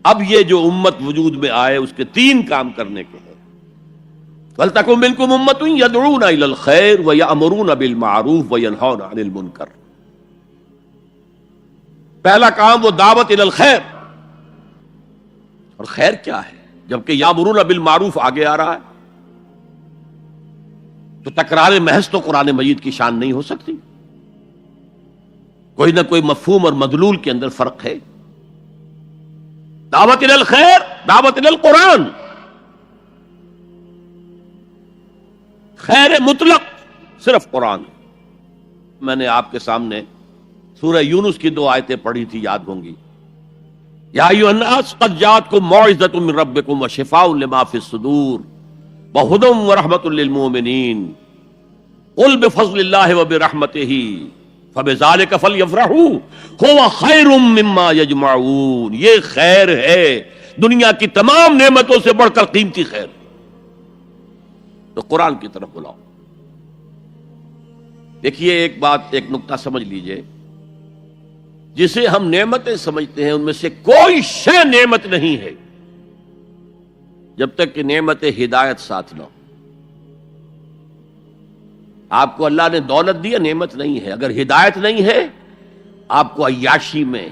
اب یہ جو امت وجود میں آئے اس کے 3 کام کرنے کے ہیں۔ وَلْتَكُن مِّنكُمْ أُمَّةٌ يَدْعُونَ إِلَى الْخَيْرِ وَيَأْمُرُونَ بِالْمَعْرُوفِ وَيَنْهَوْنَ عَنِ الْمُنكَرِ۔ پہلا کام وہ دعوت الی الخیر۔ اور خیر کیا ہے؟ جبکہ یامرون بالمعروف آگے آ رہا ہے، تو تکرار محض تو قرآن مجید کی شان نہیں ہو سکتی، کوئی نہ کوئی مفہوم اور مدلول کے اندر فرق ہے۔ دعوت الی الخیر، دعوت الی القرآن، خیر مطلق صرف قرآن۔ میں نے آپ کے سامنے سورہ یونس کی 2 آیتیں پڑھی تھی، یاد ہوں گی۔ یا ایھا الناس قد جاءتکم موعظۃ من ربکم وشفاء لما فی الصدور وہدی ورحمۃ للمؤمنین قل بفضل اللہ وبرحمتہ فبذلک فلیفرحوا ھو خیر مما یجمعون۔ یہ خیر ہے، دنیا کی تمام نعمتوں سے بڑھ کر قیمتی خیر۔ تو قرآن کی طرف بلاؤ. دیکھیے ایک بات، ایک نقطہ سمجھ لیجئے، جسے ہم نعمتیں سمجھتے ہیں ان میں سے کوئی شے نعمت نہیں ہے جب تک کہ نعمت ہدایت ساتھ نہ ہو. آپ کو اللہ نے دولت دی، نعمت نہیں ہے. اگر ہدایت نہیں ہے آپ کو عیاشی میں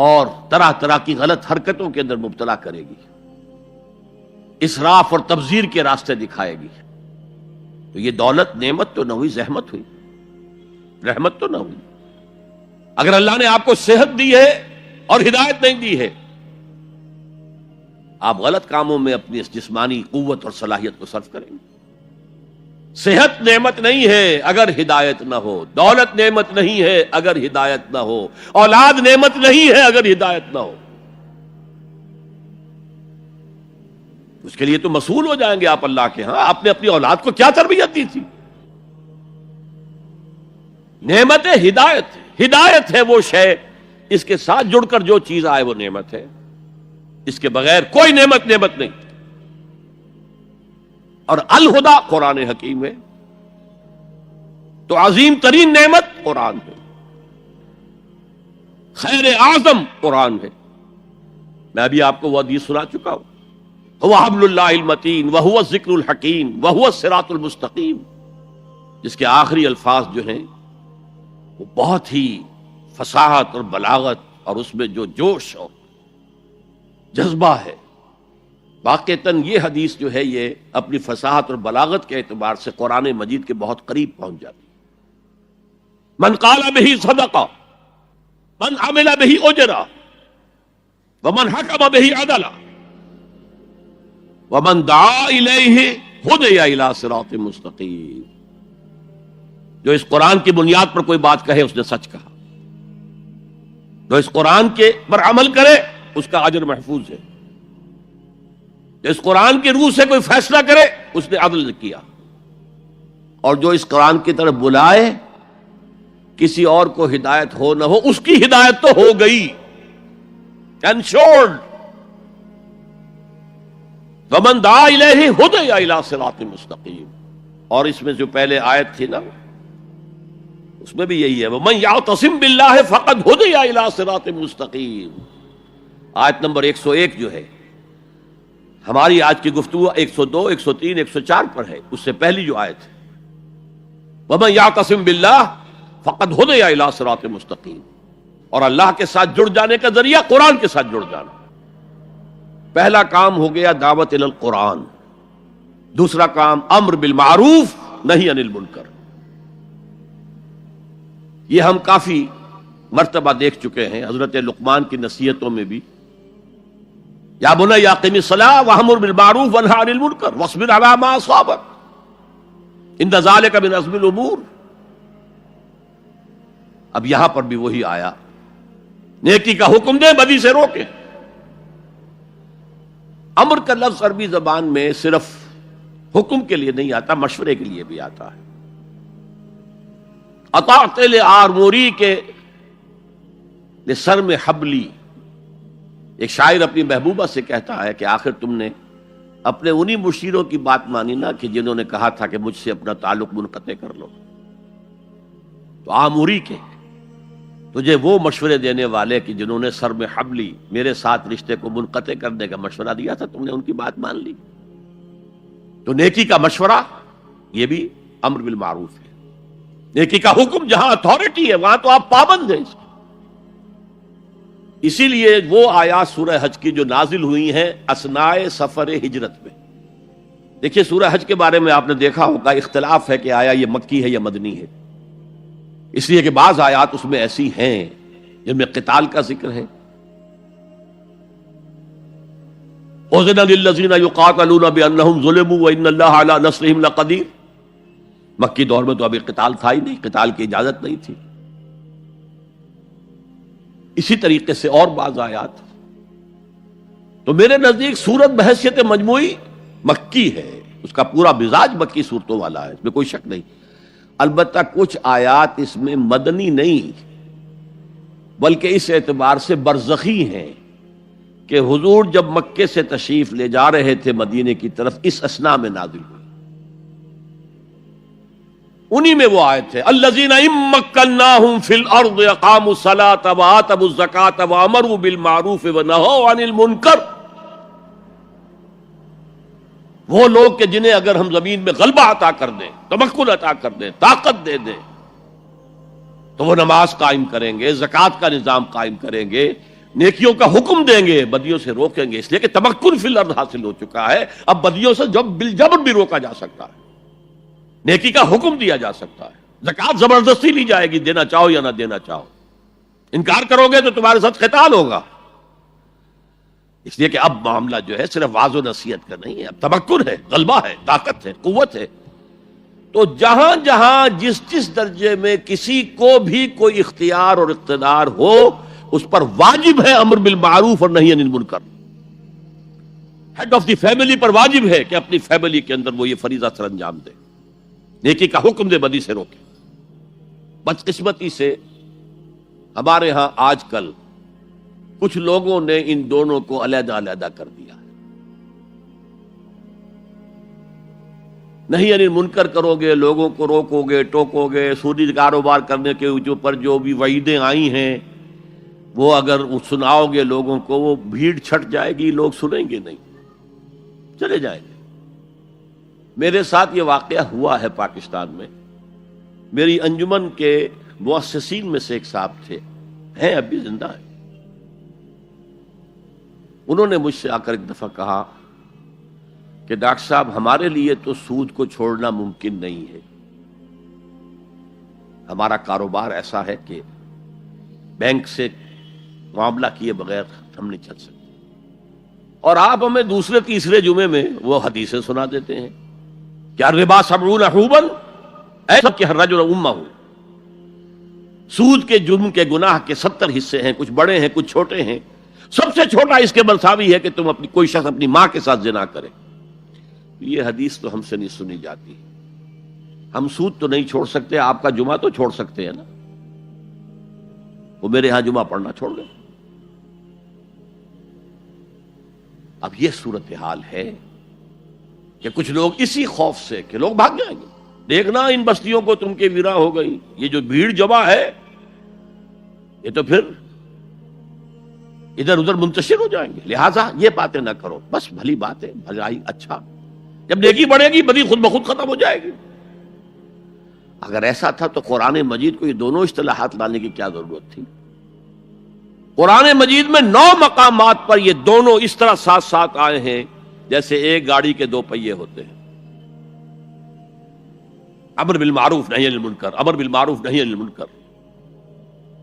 اور طرح طرح کی غلط حرکتوں کے اندر مبتلا کرے گی، اسراف اور تبذیر کے راستے دکھائے گی. تو یہ دولت نعمت تو نہ ہوئی، زحمت ہوئی، رحمت تو نہ ہوئی. اگر اللہ نے آپ کو صحت دی ہے اور ہدایت نہیں دی ہے، آپ غلط کاموں میں اپنی اس جسمانی قوت اور صلاحیت کو صرف کریں گے. صحت نعمت نہیں ہے اگر ہدایت نہ ہو، دولت نعمت نہیں ہے اگر ہدایت نہ ہو، اولاد نعمت نہیں ہے اگر ہدایت نہ ہو. اس کے لیے تو مسئول ہو جائیں گے آپ اللہ کے ہاں. آپ نے اپنی اولاد کو کیا تربیت دی تھی؟ نعمت ہدایت. ہدایت ہے وہ شے، اس کے ساتھ جڑ کر جو چیز آئے وہ نعمت ہے. اس کے بغیر کوئی نعمت نہیں. اور الہدا قرآن حکیم ہے، تو عظیم ترین نعمت قرآن ہے، خیر اعظم قرآن ہے. میں ابھی آپ کو وہ حدیث سنا چکا ہوں، هو حبل اللہ المتین وهو الذکر الحکیم وهو الصراط المستقیم، جس کے آخری الفاظ جو ہیں وہ بہت ہی فصاحت اور بلاغت اور اس میں جو جوش اور جذبہ ہے. واقعتاً یہ حدیث جو ہے یہ اپنی فصاحت اور بلاغت کے اعتبار سے قرآن مجید کے بہت قریب پہنچ جاتی. من قال به صدقہ، من عمل به اجرا، ومن حکم به عدلا، ومن دعا الیہ ہدی الی صراط مستقیم. جو اس قرآن کی بنیاد پر کوئی بات کہے اس نے سچ کہا، جو اس قرآن کے پر عمل کرے اس کا اجر محفوظ ہے، جو اس قرآن کی روح سے کوئی فیصلہ کرے اس نے عدل کیا، اور جو اس قرآن کی طرف بلائے کسی اور کو ہدایت ہو نہ ہو اس کی ہدایت تو ہو گئی، انشورڈ. ومن دعا الیہ ہدی الی صراط مستقیم. اور اس میں جو پہلے آیت تھی نا اس میں بھی یہی ہے، ومن یعتصم باللہ فقد ہدی الی صراط مستقیم. آیت نمبر 101 جو ہے ہماری آج کی گفتگو 102، 103، 104 پر ہے، اس سے پہلی جو آیت ہے وَمَن يَعْتَصِم بِاللَّهِ فَقَدْ هُدِيَ إِلَىٰ صِرَاطٍ مُسْتَقِيمٍ. اور اللہ کے ساتھ جڑ جانے کا ذریعہ قرآن کے ساتھ جڑ جانا. پہلا کام ہو گیا دعوت الی القرآن، دوسرا کام امر بالمعروف نہی عن المنکر. یہ ہم کافی مرتبہ دیکھ چکے ہیں حضرت لقمان کی نصیحتوں میں بھی. یا بنی اقم الصلاۃ وامر بالمعروف وانہی عن المنکر واصبر علی ما اصابک ان ذلک من عزم الامور. اب یہاں پر بھی وہی آیا، نیکی کا حکم دے، بدی سے روکے. امر کا لفظ عربی زبان میں صرف حکم کے لیے نہیں آتا، مشورے کے لیے بھی آتا ہے. اطاعت لآمری کے سر میں حبلی. ایک شاعر اپنی محبوبہ سے کہتا ہے کہ آخر تم نے اپنے انہی مشیروں کی بات مانی نا کہ جنہوں نے کہا تھا کہ مجھ سے اپنا تعلق منقطع کر لو. تو آموری کے تجھے وہ مشورے دینے والے کہ جنہوں نے سر میں حبلی میرے ساتھ رشتے کو منقطع کرنے کا مشورہ دیا تھا، تم نے ان کی بات مان لی. تو نیکی کا مشورہ یہ بھی امر بالمعروف ہے. نیکی کا حکم جہاں اتھارٹی ہے وہاں تو آپ پابند ہیں. اسی لیے وہ آیات سورہ حج کی جو نازل ہوئی ہیں اثناء سفر ہجرت میں. دیکھیے سورہ حج کے بارے میں آپ نے دیکھا ہوگا اختلاف ہے کہ آیا یہ مکی ہے یا مدنی ہے، اس لیے کہ بعض آیات اس میں ایسی ہیں جن میں قتال کا ذکر ہے. اذن للذین یقاتلون بانہم ظلموا وان اللہ علی نصرہم لقدیر. مکی دور میں تو ابھی قتال تھا ہی نہیں، قتال کی اجازت نہیں تھی. اسی طریقے سے اور بعض آیات. تو میرے نزدیک سورت بحیثیت مجموعی مکی ہے، اس کا پورا مزاج مکی صورتوں والا ہے، اس میں کوئی شک نہیں. البتہ کچھ آیات اس میں مدنی نہیں بلکہ اس اعتبار سے برزخی ہیں کہ حضور جب مکے سے تشریف لے جا رہے تھے مدینے کی طرف اس اثناء میں نازل ہوئی. انہی میں وہ آیت ہے الذین ان مکناہم فی الارض اقاموا الصلاۃ وآتوا الزکاۃ وامروا بالمعروف ونہوا عن المنکر. وہ لوگ کہ جنہیں اگر ہم زمین میں غلبہ عطا کر دیں، تمکن عطا کر دیں، طاقت دے دیں، تو وہ نماز قائم کریں گے، زکوٰۃ کا نظام قائم کریں گے، نیکیوں کا حکم دیں گے، بدیوں سے روکیں گے. اس لیے کہ تمکن فی الارض حاصل ہو چکا ہے، اب بدیوں سے جب بالجبر بھی روکا جا سکتا ہے، نیکی کا حکم دیا جا سکتا ہے. زکوٰۃ زبردستی لی جائے گی، دینا چاہو یا نہ دینا چاہو. انکار کرو گے تو تمہارے ساتھ قتال ہوگا. اس لیے کہ اب معاملہ جو ہے صرف واعظ و نصیحت کا نہیں ہے، اب تمکن ہے، غلبہ ہے، طاقت ہے، قوت ہے. تو جہاں جہاں جس جس درجے میں کسی کو بھی کوئی اختیار اور اقتدار ہو، اس پر واجب ہے امر بالمعروف اور نہی عن المنکر. ہیڈ آف دی فیملی پر واجب ہے کہ اپنی فیملی کے اندر وہ یہ فریضہ سر انجام دے، نیکی کا حکم دے، بدی سے روکے. بدقسمتی سے ہمارے ہاں آج کل کچھ لوگوں نے ان دونوں کو علیحدہ علیحدہ کر دیا ہے. نہیں یعنی منکر کرو گے، لوگوں کو روکو گے، ٹوکو گے، سودی کاروبار کرنے کے اوپر جو بھی وعیدیں آئی ہیں وہ اگر سناؤ گے لوگوں کو، وہ بھیڑ چھٹ جائے گی، لوگ سنیں گے نہیں، چلے جائیں گے. میرے ساتھ یہ واقعہ ہوا ہے پاکستان میں. میری انجمن کے مؤسسین میں سے ایک صاحب تھے، ہیں اب بھی زندہ ہیں. انہوں نے مجھ سے آ کر ایک دفعہ کہا کہ ڈاکٹر صاحب ہمارے لیے تو سود کو چھوڑنا ممکن نہیں ہے، ہمارا کاروبار ایسا ہے کہ بینک سے معاملہ کیے بغیر ہم نہیں چل سکتے. اور آپ ہمیں دوسرے تیسرے جمعے میں وہ حدیثیں سنا دیتے ہیں کہ الربا 70 حوبا ایسا کہ ہر رجل امہ ہو. سود کے جرم کے گناہ کے 70 حصے ہیں، کچھ بڑے ہیں کچھ چھوٹے ہیں. سب سے چھوٹا اس کے مساوی ہے کہ تم اپنی کوئی شخص اپنی ماں کے ساتھ زنا کرے. یہ حدیث تو ہم سے نہیں سنی جاتی. ہم سود تو نہیں چھوڑ سکتے، آپ کا جمعہ تو چھوڑ سکتے ہیں نا. وہ میرے ہاں جمعہ پڑھنا چھوڑ گئے. اب یہ صورتحال ہے کہ کچھ لوگ اسی خوف سے کہ لوگ بھاگ جائیں گے، دیکھنا ان بستیوں کو تم کے ویرا ہو گئی، یہ جو بھیڑ جمع ہے یہ تو پھر ادھر ادھر منتشر ہو جائیں گے. لہٰذا یہ باتیں نہ کرو، بس بھلی بات ہے، بھلائی اچھا. جب نیکی بڑھے گی بدی خود بخود ختم ہو جائے گی. اگر ایسا تھا تو قرآن مجید کو یہ دونوں اصطلاحات لانے کی کیا ضرورت تھی؟ قرآن مجید میں 9 مقامات پر یہ دونوں اس طرح ساتھ ساتھ آئے ہیں جیسے ایک گاڑی کے 2 پہیے ہوتے ہیں. امر بالمعروف نہی عن المنکر، امر بالمعروف نہی عن المنکر.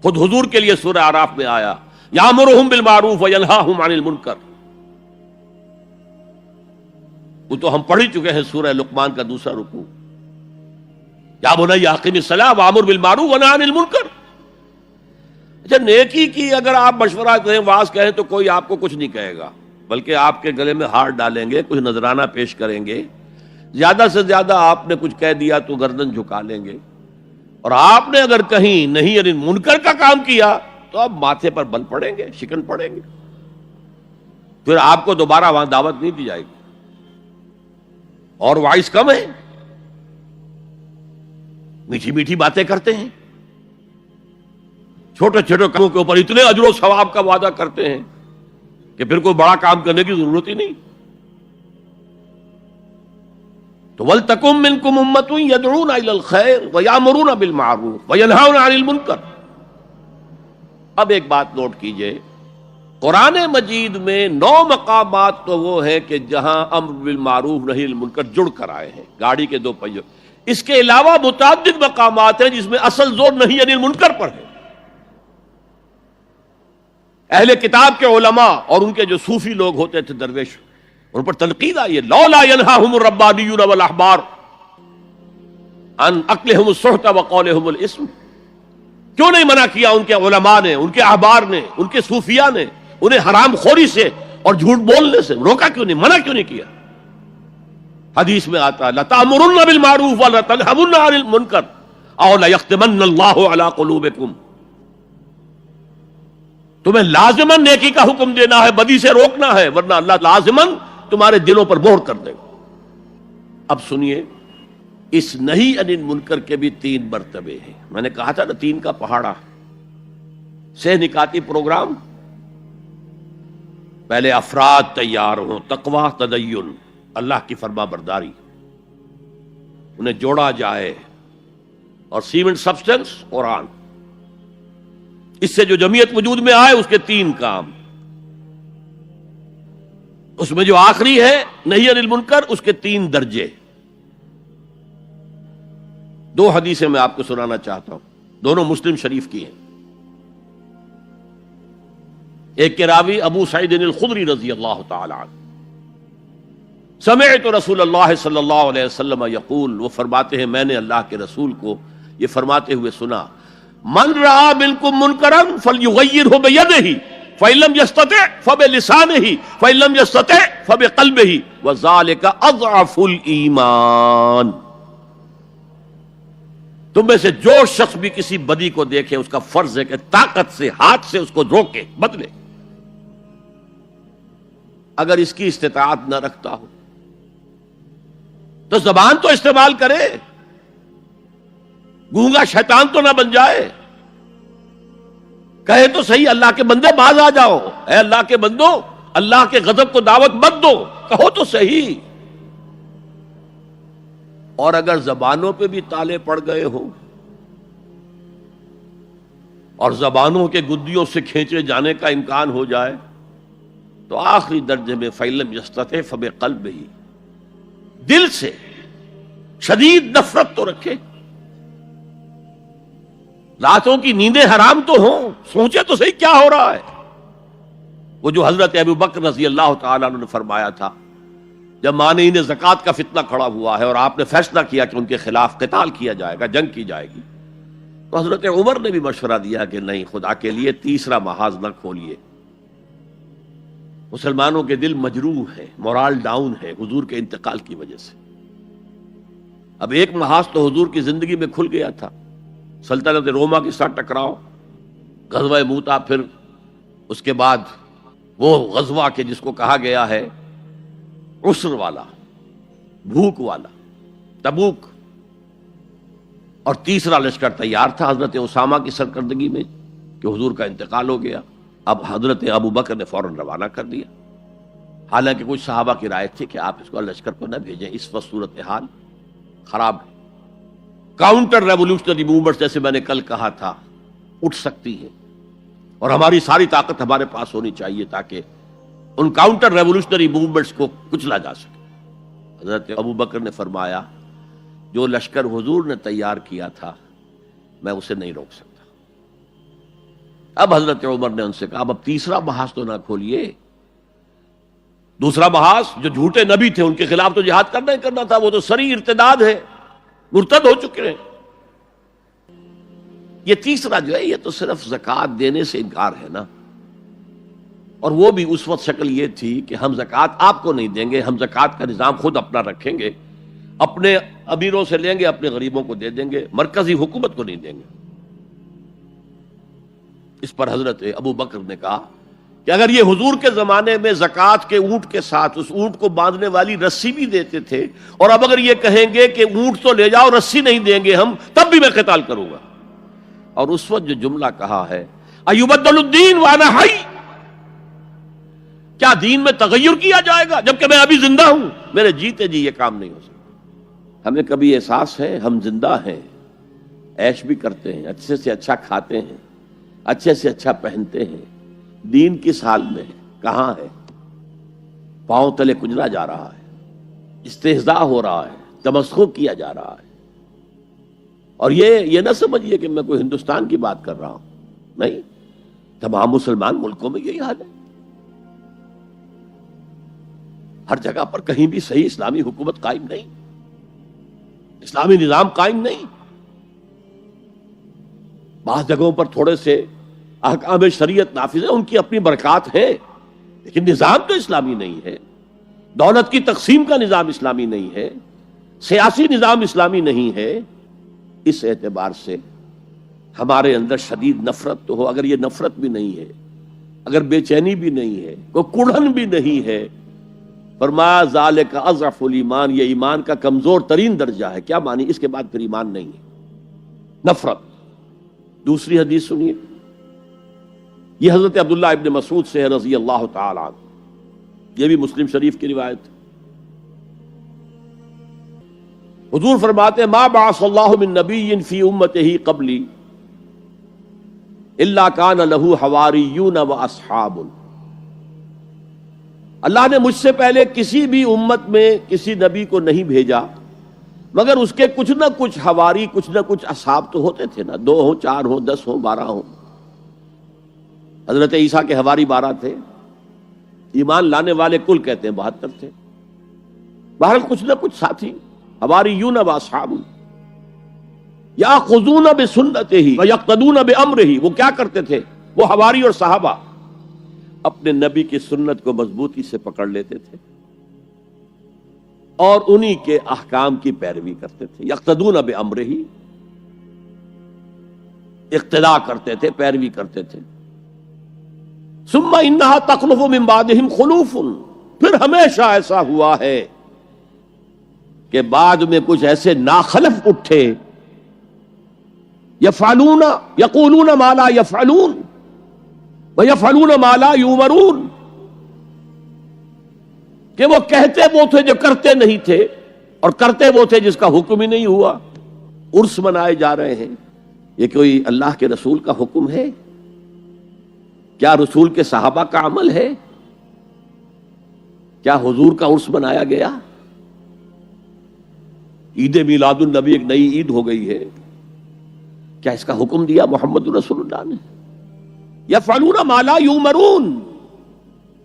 خود حضور کے لیے سورہ اعراف میں آیا یامرہم بالمعروف وینہاہم عن المنکر. وہ تو ہم پڑھ ہی چکے ہیں سورہ لقمان کا دوسرا رکوع، یا بنی اقم الصلاۃ وامر بالمعروف ونہی عن المنکر. اچھا نیکی کی اگر آپ مشورہ کریں، واز کہیں تو کوئی آپ کو کچھ نہیں کہے گا، بلکہ آپ کے گلے میں ہار ڈالیں گے، کچھ نذرانہ پیش کریں گے. زیادہ سے زیادہ آپ نے کچھ کہہ دیا تو گردن جھکا لیں گے. اور آپ نے اگر کہیں نہیں یعنی منکر کا کام کیا تو اب ماتھے پر بل پڑیں گے، شکن پڑیں گے، پھر آپ کو دوبارہ وہاں دعوت نہیں دی جائے گی. اور وائس کم ہے، میٹھی میٹھی باتیں کرتے ہیں، چھوٹے چھوٹے کاموں کے اوپر اتنے اجر و ثواب کا وعدہ کرتے ہیں کہ پھر کوئی بڑا کام کرنے کی ضرورت ہی نہیں. تو وَلْتَكُن مِّنكُمْ أُمَّةٌ يَدْعُونَ إِلَى الْخَيْرِ وَيَأْمُرُونَ بِالْمَعْرُوفِ وَيَنْهَوْنَ عَنِ الْمُنكَرِ. اب ایک بات نوٹ کیجئے، قرآن مجید میں 9 مقامات تو وہ ہیں کہ جہاں امر بالمعروف نہی عن المنکر جڑ کر آئے ہیں گاڑی کے 2 پہیوں. اس کے علاوہ متعدد مقامات ہیں جس میں اصل زور نہی عن المنکر پر ہے. اہل کتاب کے علماء اور ان کے جو صوفی لوگ ہوتے تھے درویش، ان پر تنقید آئی ہے لولا ينهاهم الربانيون والاحبار عن اكلهم السحت وقولهم الاسم. کیوں نہیں منع کیا ان کے علماء نے، ان کے احبار نے، ان کے صوفیاء نے انہیں حرام خوری سے اور جھوٹ بولنے سے روکا کیوں نہیں، منع کیوں نہیں کیا؟ حدیث میں آتا ہے لَتَأْمُرُنَّ بِالْمَعْرُوفِ وَلَتَنْهَوْنَ عَنِ الْمُنكَرِ أَوْ لَيَخْتِمَنَّ اللَّهُ عَلَىٰ قُلُوبِكُمْ. تمہیں لازماً نیکی کا حکم دینا ہے، بدی سے روکنا ہے، ورنہ اللہ لازماً تمہارے دلوں پر مہر کر دے گا. اب سنیے، اس نہیں انل منکر کے بھی 3 مرتبے ہیں. میں نے کہا تھا نا 3 کا پہاڑا. سہ نکاتی پروگرام. پہلے افراد تیار ہوں، تقوی، تدین، اللہ کی فرما برداری، انہیں جوڑا جائے، اور سیمنٹ سبسٹنس قرآن. اس سے جو جمعیت وجود میں آئے اس کے 3 کام. اس میں جو آخری ہے نہیں انل منکر، اس کے 3 درجے. 2 حدیثیں میں آپ کو سنانا چاہتا ہوں، دونوں مسلم شریف کی ہیں. ایک کے راوی ابو سعید الخدری رضی اللہ تعالی عنہ، سمعت رسول اللہ صلی اللہ علیہ وسلم یقول، وہ فرماتے ہیں میں نے اللہ کے رسول کو یہ فرماتے ہوئے سنا، من رأى منکم منکرا فلیغیرہ بیدہ فإن لم يستطع فبلسانہ فإن لم يستطع فبقلبہ وذلک اضعف الایمان. تم میں سے جو شخص بھی کسی بدی کو دیکھے اس کا فرض ہے کہ طاقت سے، ہاتھ سے اس کو روکے، بدلے. اگر اس کی استطاعت نہ رکھتا ہو تو زبان تو استعمال کرے، گونگا شیطان تو نہ بن جائے. کہے تو صحیح اللہ کے بندے باز آ جاؤ، اے اللہ کے بندو اللہ کے غضب کو دعوت مت دو، کہو تو صحیح. اور اگر زبانوں پہ بھی تالے پڑ گئے ہوں اور زبانوں کے گدیوں سے کھینچے جانے کا امکان ہو جائے تو آخری درجے میں فإن لم يستطع فبقلبہ، دل سے شدید نفرت تو رکھے. راتوں کی نیندیں حرام تو ہوں، سوچے تو صحیح کیا ہو رہا ہے. وہ جو حضرت ابو بکر رضی اللہ تعالیٰ عنہ نے فرمایا تھا جب مانعین زکوٰۃ کا فتنہ کھڑا ہوا ہے اور آپ نے فیصلہ کیا کہ ان کے خلاف قتال کیا جائے گا، جنگ کی جائے گی، تو حضرت عمر نے بھی مشورہ دیا کہ نہیں، خدا کے لیے تیسرا محاذ نہ کھولیے. مسلمانوں کے دل مجروح ہے، مورال ڈاؤن ہے حضور کے انتقال کی وجہ سے. اب ایک محاذ تو حضور کی زندگی میں کھل گیا تھا، سلطنت روما کے ساتھ ٹکراؤ، غزوہ موتا، پھر اس کے بعد وہ غزوہ کے جس کو کہا گیا ہے عسر والا، بھوک والا، تبوک. اور تیسرا لشکر تیار تھا حضرت اسامہ کی سرکردگی میں کہ حضور کا انتقال ہو گیا. اب حضرت ابو بکر نے فوراً روانہ کر دیا. حالانکہ کچھ صحابہ کی رائے تھی کہ آپ اس کو لشکر کو نہ بھیجیں، اس وقت صورتحال خراب ہے. کاؤنٹر ریولوشنری موومنٹ جیسے میں نے کل کہا تھا اٹھ سکتی ہے، اور ہماری ساری طاقت ہمارے پاس ہونی چاہیے تاکہ ان کاؤنٹر ریولوشنری موومنٹس کو کچلا جا سکے. حضرت ابو بکر نے فرمایا جو لشکر حضور نے تیار کیا تھا میں اسے نہیں روک سکتا. اب حضرت عمر نے ان سے کہا اب تیسرا محاذ تو نہ کھولیے. دوسرا محاذ جو جھوٹے نبی تھے ان کے خلاف تو جہاد کرنا ہی کرنا تھا، وہ تو سری ارتداد ہے، مرتد ہو چکے ہیں. یہ تیسرا جو ہے یہ تو صرف زکوٰۃ دینے سے انکار ہے نا، اور وہ بھی اس وقت شکل یہ تھی کہ ہم زکوٰۃ آپ کو نہیں دیں گے، ہم زکوٰۃ کا نظام خود اپنا رکھیں گے، اپنے امیروں سے لیں گے، اپنے غریبوں کو دے دیں گے، مرکزی حکومت کو نہیں دیں گے. اس پر حضرت ابو بکر نے کہا کہ اگر یہ حضور کے زمانے میں زکوٰۃ کے اونٹ کے ساتھ اس اونٹ کو باندھنے والی رسی بھی دیتے تھے، اور اب اگر یہ کہیں گے کہ اونٹ تو لے جاؤ رسی نہیں دیں گے ہم، تب بھی میں قتال کروں گا. اور اس وقت جو جملہ کہا ہے ایبدل الدین وانا حی، کیا دین میں تغیر کیا جائے گا جبکہ میں ابھی زندہ ہوں؟ میرے جیتے جی یہ کام نہیں ہو سکتا. ہمیں کبھی احساس ہے ہم زندہ ہیں، عیش بھی کرتے ہیں، اچھے سے اچھا کھاتے ہیں، اچھے سے اچھا پہنتے ہیں، دین کس حال میں ہے، کہاں ہے؟ پاؤں تلے کچلا جا رہا ہے، استہزاء ہو رہا ہے، تمسخر کیا جا رہا ہے. اور یہ نہ سمجھیے کہ میں کوئی ہندوستان کی بات کر رہا ہوں، نہیں، تمام مسلمان ملکوں میں یہی حال ہے. ہر جگہ پر کہیں بھی صحیح اسلامی حکومت قائم نہیں، اسلامی نظام قائم نہیں. بعض جگہوں پر تھوڑے سے احکام شریعت نافذ ہیں، ان کی اپنی برکات ہے، لیکن نظام تو اسلامی نہیں ہے. دولت کی تقسیم کا نظام اسلامی نہیں ہے، سیاسی نظام اسلامی نہیں ہے. اس اعتبار سے ہمارے اندر شدید نفرت تو ہو. اگر یہ نفرت بھی نہیں ہے، اگر بے چینی بھی نہیں ہے، کوئی کڑھن بھی نہیں ہے، فرمایا ذالک اضعف الایمان، یہ ایمان کا کمزور ترین درجہ ہے۔ کیا مانی؟ اس کے بعد پھر ایمان نہیں ہے، نفرت۔ دوسری حدیث سنیے، یہ حضرت عبداللہ ابن مسعود سے ہے رضی اللہ تعالی عنہ، یہ بھی مسلم شریف کی روایت ہے۔ حضور فرماتے ہیں ما بعث اللہ من نبی فی امتہ قبلی الا کان لہ حواریون واصحاب، اللہ نے مجھ سے پہلے کسی بھی امت میں کسی نبی کو نہیں بھیجا مگر اس کے کچھ نہ کچھ حواری، کچھ نہ کچھ اصحاب تو ہوتے تھے نا، 2 ہوں، 4 ہوں، 10 ہوں، 12 ہوں۔ حضرت عیسیٰ کے حواری 12 تھے، ایمان لانے والے کل کہتے ہیں 72 تھے، بہرحال کچھ نہ کچھ ساتھی، حواریون و اصحاب یاخذون بسنتہ ویقتدون بامرہ، وہ کیا کرتے تھے؟ وہ حواری اور صحابہ اپنے نبی کی سنت کو مضبوطی سے پکڑ لیتے تھے اور انہی کے احکام کی پیروی کرتے تھے۔ یقتدون بامرہ، اقتداء کرتے تھے، پیروی کرتے تھے۔ ثم انہا تخلف من بعدہم خلوف، پھر ہمیشہ ایسا ہوا ہے کہ بعد میں کچھ ایسے ناخلف اٹھے، یفعلون یقولون ما لا یفعلون وَيَفْعَلُونَ مَا لَا يُؤْمَرُونَ، کہ وہ کہتے وہ تھے جو کرتے نہیں تھے اور کرتے وہ تھے جس کا حکم ہی نہیں ہوا۔ عرس منائے جا رہے ہیں، یہ کوئی اللہ کے رسول کا حکم ہے؟ کیا رسول کے صحابہ کا عمل ہے؟ کیا حضور کا عرس منایا گیا؟ عید میلاد النبی ایک نئی عید ہو گئی ہے، کیا اس کا حکم دیا محمد رسول اللہ نے؟ یفعلون ما لا یؤمرون،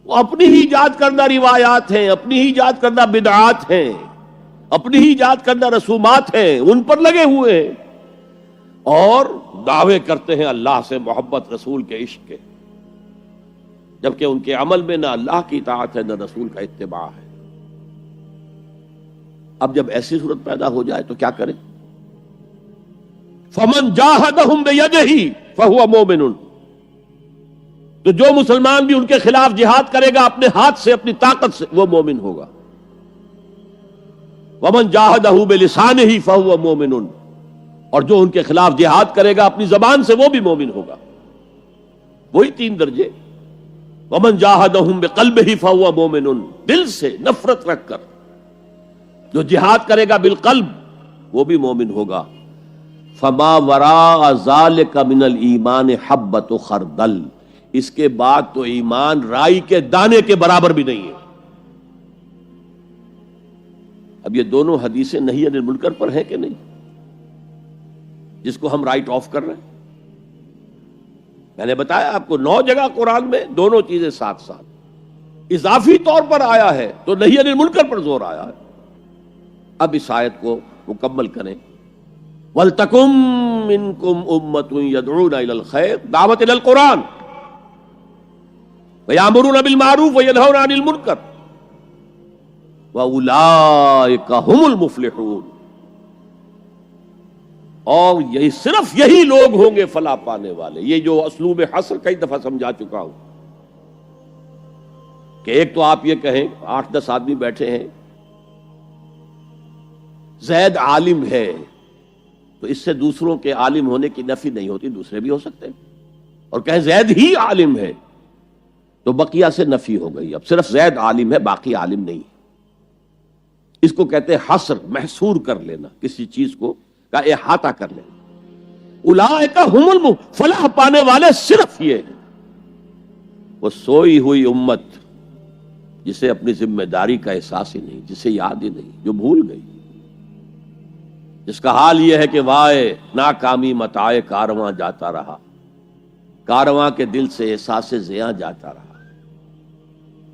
وہ اپنی ہی ایجاد کردہ روایات ہیں، اپنی ہی ایجاد کردہ بدعات ہیں، اپنی ہی ایجاد کردہ رسومات ہیں، ان پر لگے ہوئے ہیں اور دعوے کرتے ہیں اللہ سے محبت، رسول کے عشق کے، جبکہ ان کے عمل میں نہ اللہ کی اطاعت ہے نہ رسول کا اتباع ہے۔ اب جب ایسی صورت پیدا ہو جائے تو کیا کریں؟ فمن جاہدہم بیدہ فہو مومن، تو جو مسلمان بھی ان کے خلاف جہاد کرے گا اپنے ہاتھ سے، اپنی طاقت سے، وہ مومن ہوگا۔ ومن جاہدہ بلسانہ فہو مومن، اور جو ان کے خلاف جہاد کرے گا اپنی زبان سے، وہ بھی مومن ہوگا۔ وہی 3 درجے۔ ومن جاہدہم بقلبہ فہو مومن، دل سے نفرت رکھ کر جو جہاد کرے گا بالقلب وہ بھی مومن ہوگا۔ فما وراء ذلک من الایمان حبۃ خردل، اس کے بعد تو ایمان رائی کے دانے کے برابر بھی نہیں ہے۔ اب یہ دونوں حدیثیں نہی عن المنکر پر ہیں کہ نہیں، جس کو ہم رائٹ آف کر رہے ہیں؟ میں نے بتایا آپ کو 9 جگہ قرآن میں دونوں چیزیں ساتھ ساتھ اضافی طور پر آیا ہے، تو نہی عن المنکر پر زور آیا ہے۔ اب اس آیت کو مکمل کریں۔ وَلْتَكُن مِّنكُمْ أُمَّةٌ يَدْعُونَ إِلَى الْخَيْرِ، دعوت إِلَى القرآن، وَيَأْمُرُونَ بِالْمَعْرُوفِ وَيَنْهَوْنَ عَنِ الْمُنكَرِ وَأُولَٰئِكَ هُمُ الْمُفْلِحُونَ، اور یہی صرف یہی لوگ ہوں گے فلاح پانے والے۔ یہ جو اسلوب حصر کئی دفعہ سمجھا چکا ہوں کہ ایک تو آپ یہ کہیں 8-10 آدمی بیٹھے ہیں، زید عالم ہے، تو اس سے دوسروں کے عالم ہونے کی نفی نہیں ہوتی، دوسرے بھی ہو سکتے ہیں، اور کہیں زید ہی عالم ہے تو بقیہ سے نفی ہو گئی، اب صرف زید عالم ہے، باقی عالم نہیں۔ اس کو کہتے ہیں حصر، محصور کر لینا، کسی چیز کو کا احاطہ کر لینا۔ اولئک ھم فلاح پانے والے صرف یہ ہیں۔ وہ سوئی ہوئی امت جسے اپنی ذمہ داری کا احساس ہی نہیں، جسے یاد ہی نہیں، جو بھول گئی، جس کا حال یہ ہے کہ وائے ناکامی متاع کارواں جاتا رہا، کارواں کے دل سے احساس زیاں جاتا رہا،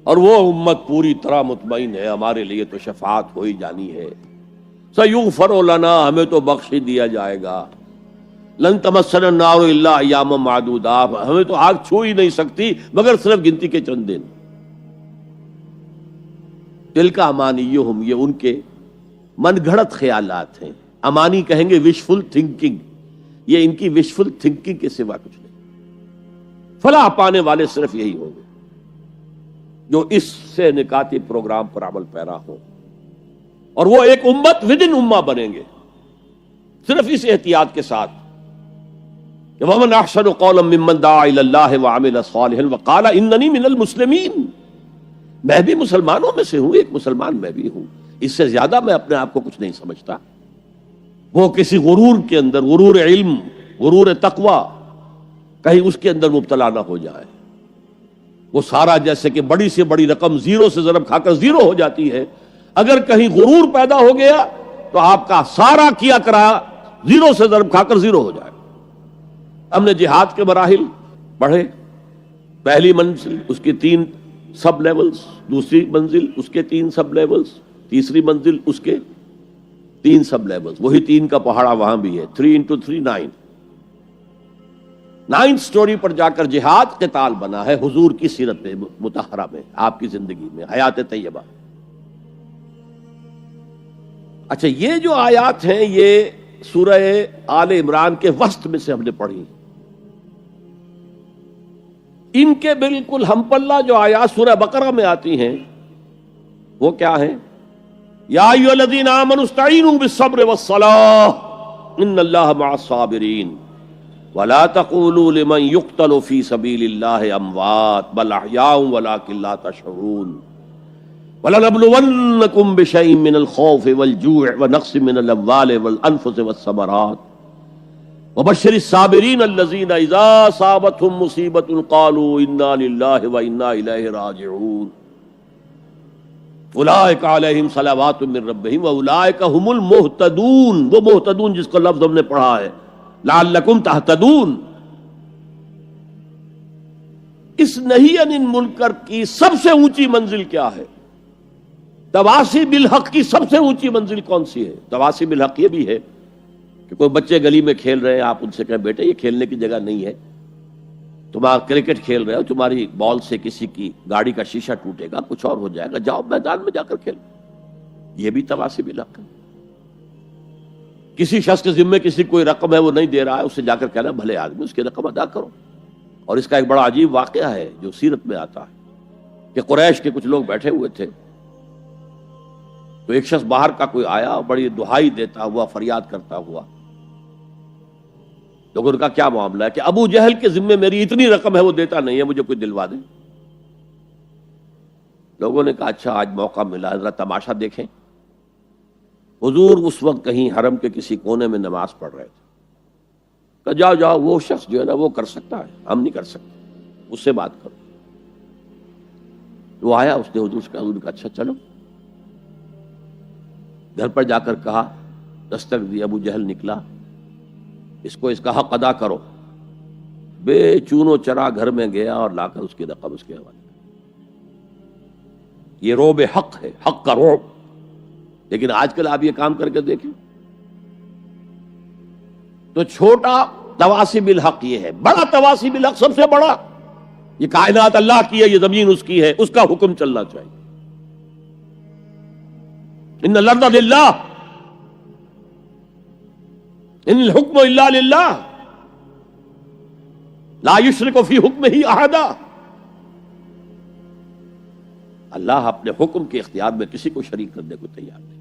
اور وہ امت پوری طرح مطمئن ہے ہمارے لیے تو شفاعت ہو ہی جانی ہے، سیغفر لنا، ہمیں تو بخش ہی دیا جائے گا، لن تمسنا النار الا ایاما معدودات، ہمیں تو آگ چھو ہی نہیں سکتی مگر صرف گنتی کے چند دن۔ تلک امانیہم، یہ ان کے من گھڑت خیالات ہیں، امانی کہیں گے وشفل تھنکنگ، یہ ان کی وشفل تھنکنگ کے سوا کچھ نہیں۔ فلاح پانے والے صرف یہی ہوں گے جو اس سے نکاتی پروگرام پر عمل پیرا ہو، اور وہ ایک امت ود ان امہ بنیں گے، صرف اس احتیاط کے ساتھ کہ وَمَنْ أَحْسَنُ قَوْلًا مِّمَّنْ دَعَا إِلَى اللَّهِ وَعَمِلَ صَالِحًا وَقَالَ إِنَّنِي مِنَ الْمُسْلِمِينَ، میں بھی مسلمانوں میں سے ہوں، ایک مسلمان میں بھی ہوں، اس سے زیادہ میں اپنے آپ کو کچھ نہیں سمجھتا۔ وہ کسی غرور کے اندر، غرور علم، غرور تقوی، کہیں اس کے اندر مبتلا نہ ہو جائے۔ وہ سارا جیسے کہ بڑی سے بڑی رقم زیرو سے ضرب کھا کر زیرو ہو جاتی ہے، اگر کہیں غرور پیدا ہو گیا تو آپ کا سارا کیا کرا زیرو سے ضرب کھا کر زیرو ہو جائے۔ ہم نے جہاد کے مراحل پڑھے، پہلی منزل اس کی 3 سب لیولز، دوسری منزل اس کے 3 سب لیولز، تیسری منزل اس کے 3 سب لیولز، وہی 3 کا پہاڑا وہاں بھی ہے، 3 into 3 9۔ 9 سٹوری پر جا کر جہاد قتال بنا ہے حضور کی سیرت میں مطہرہ میں، آپ کی زندگی میں، حیات طیبہ۔ اچھا، یہ جو آیات ہیں یہ سورہ آل عمران کے وسط میں سے ہم نے پڑھی، ان کے بالکل ہم پلہ جو آیات سورہ بقرہ میں آتی ہیں وہ کیا ہیں؟ یا ایھا الذین آمنوا استعینوا بالصبر والصلاۃ ان اللہ مع الصابرین ولا تقولوا لمن يقتل في سبيل الله اموات بل احياء ولكن لا تشعرون وَلَنَبْلُوَنَّكُمْ بِشَيْءٍ مِّنَ الْخَوْفِ وَالْجُوعِ وَنَقْصٍ مِّنَ الْأَمْوَالِ وَالْأَنفُسِ وَالثَّمَرَاتِ وَبَشِّرِ الصَّابِرِينَ الَّذِينَ إِذَا أَصَابَتْهُمْ مُصِيبَةٌ قَالُوا إِنَّا لِلَّهِ وَإِنَّا إِلَيْهِ رَاجِعُونَ أُولَٰئِكَ عَلَيْهِمْ صَلَوَاتٌ مِّن رَّبِّهِمْ وَأُولَٰئِكَ هُمُ الْمُهْتَدُونَ، وہ مہتدون جس کو لفظ ہم نے پڑھا ہے لَعَلَّكُمْ تَهْتَدُونَ۔ اس نہی عن المنکر کی سب سے اونچی منزل کیا ہے؟ تواصی بالحق کی سب سے اونچی منزل کون سی ہے؟ تواصی بالحق یہ بھی ہے کہ کوئی بچے گلی میں کھیل رہے ہیں، آپ ان سے کہیں بیٹے یہ کھیلنے کی جگہ نہیں ہے، تمہارا کرکٹ کھیل رہے ہو، تمہاری بال سے کسی کی گاڑی کا شیشہ ٹوٹے گا، کچھ اور ہو جائے گا، جاؤ میدان میں جا کر کھیلو، یہ بھی تواصی بالحق ہے۔ کسی شخص کے ذمے کسی کوئی رقم ہے وہ نہیں دے رہا ہے، اس سے جا کر کہنا بھلے آدمی اس کی رقم ادا کرو۔ اور اس کا ایک بڑا عجیب واقعہ ہے جو سیرت میں آتا ہے کہ قریش کے کچھ لوگ بیٹھے ہوئے تھے، تو ایک شخص باہر کا کوئی آیا اور بڑی دہائی دیتا ہوا، فریاد کرتا ہوا، لوگوں کا کیا معاملہ ہے کہ ابو جہل کے ذمے میری اتنی رقم ہے وہ دیتا نہیں ہے، مجھے کوئی دلوا دے۔ لوگوں نے کہا اچھا آج موقع ملا، ذرا تماشا دیکھیں۔ حضور اس وقت کہیں حرم کے کسی کونے میں نماز پڑھ رہے تھے، کہ جاؤ جاؤ وہ شخص جو ہے نا وہ کر سکتا ہے، ہم نہیں کر سکتے، اس سے بات کرو۔ وہ آیا، اس نے حضور سے کہا، حضور نے کہا اچھا چلو۔ گھر پر جا کر کہا، دستک دی، ابو جہل نکلا، اس کو اس کا حق ادا کرو۔ بے چونو چرا گھر میں گیا اور لا کر اس کی رقم اس کے حوالے۔ یہ روب حق ہے، حق کا روب۔ لیکن آج کل آپ یہ کام کر کے دیکھیں تو چھوٹا تواصی بالحق یہ ہے، بڑا تواصی بالحق سب سے بڑا، یہ کائنات اللہ کی ہے، یہ زمین اس کی ہے، اس کا حکم چلنا چاہیے۔ ان الارض للہ ان الحکم الا للہ لا یشرک فی حکمہ احدا۔ اللہ اپنے حکم کے اختیار میں کسی کو شریک کرنے کو تیار نہیں،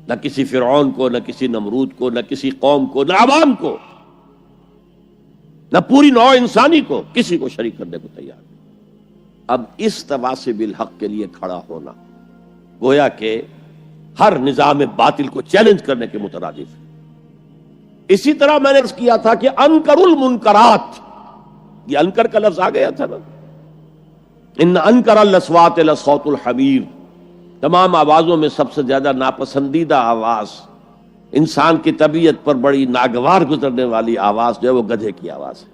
نہ کسی فرعون کو، نہ کسی نمرود کو، نہ کسی قوم کو، نہ عوام کو، نہ پوری نوع انسانی کو، کسی کو شریک کرنے کو تیار نہیں۔ اب اس تواصی بالحق کے لیے کھڑا ہونا گویا کہ ہر نظام باطل کو چیلنج کرنے کے مترادف ہے۔ اسی طرح میں نے عرض کیا تھا کہ انکر المنکرات، یہ انکر کا لفظ آ گیا تھا نا، ان انکر الاصوات لصوت الحمیر، تمام آوازوں میں سب سے زیادہ ناپسندیدہ آواز، انسان کی طبیعت پر بڑی ناگوار گزرنے والی آواز جو ہے وہ گدھے کی آواز ہے۔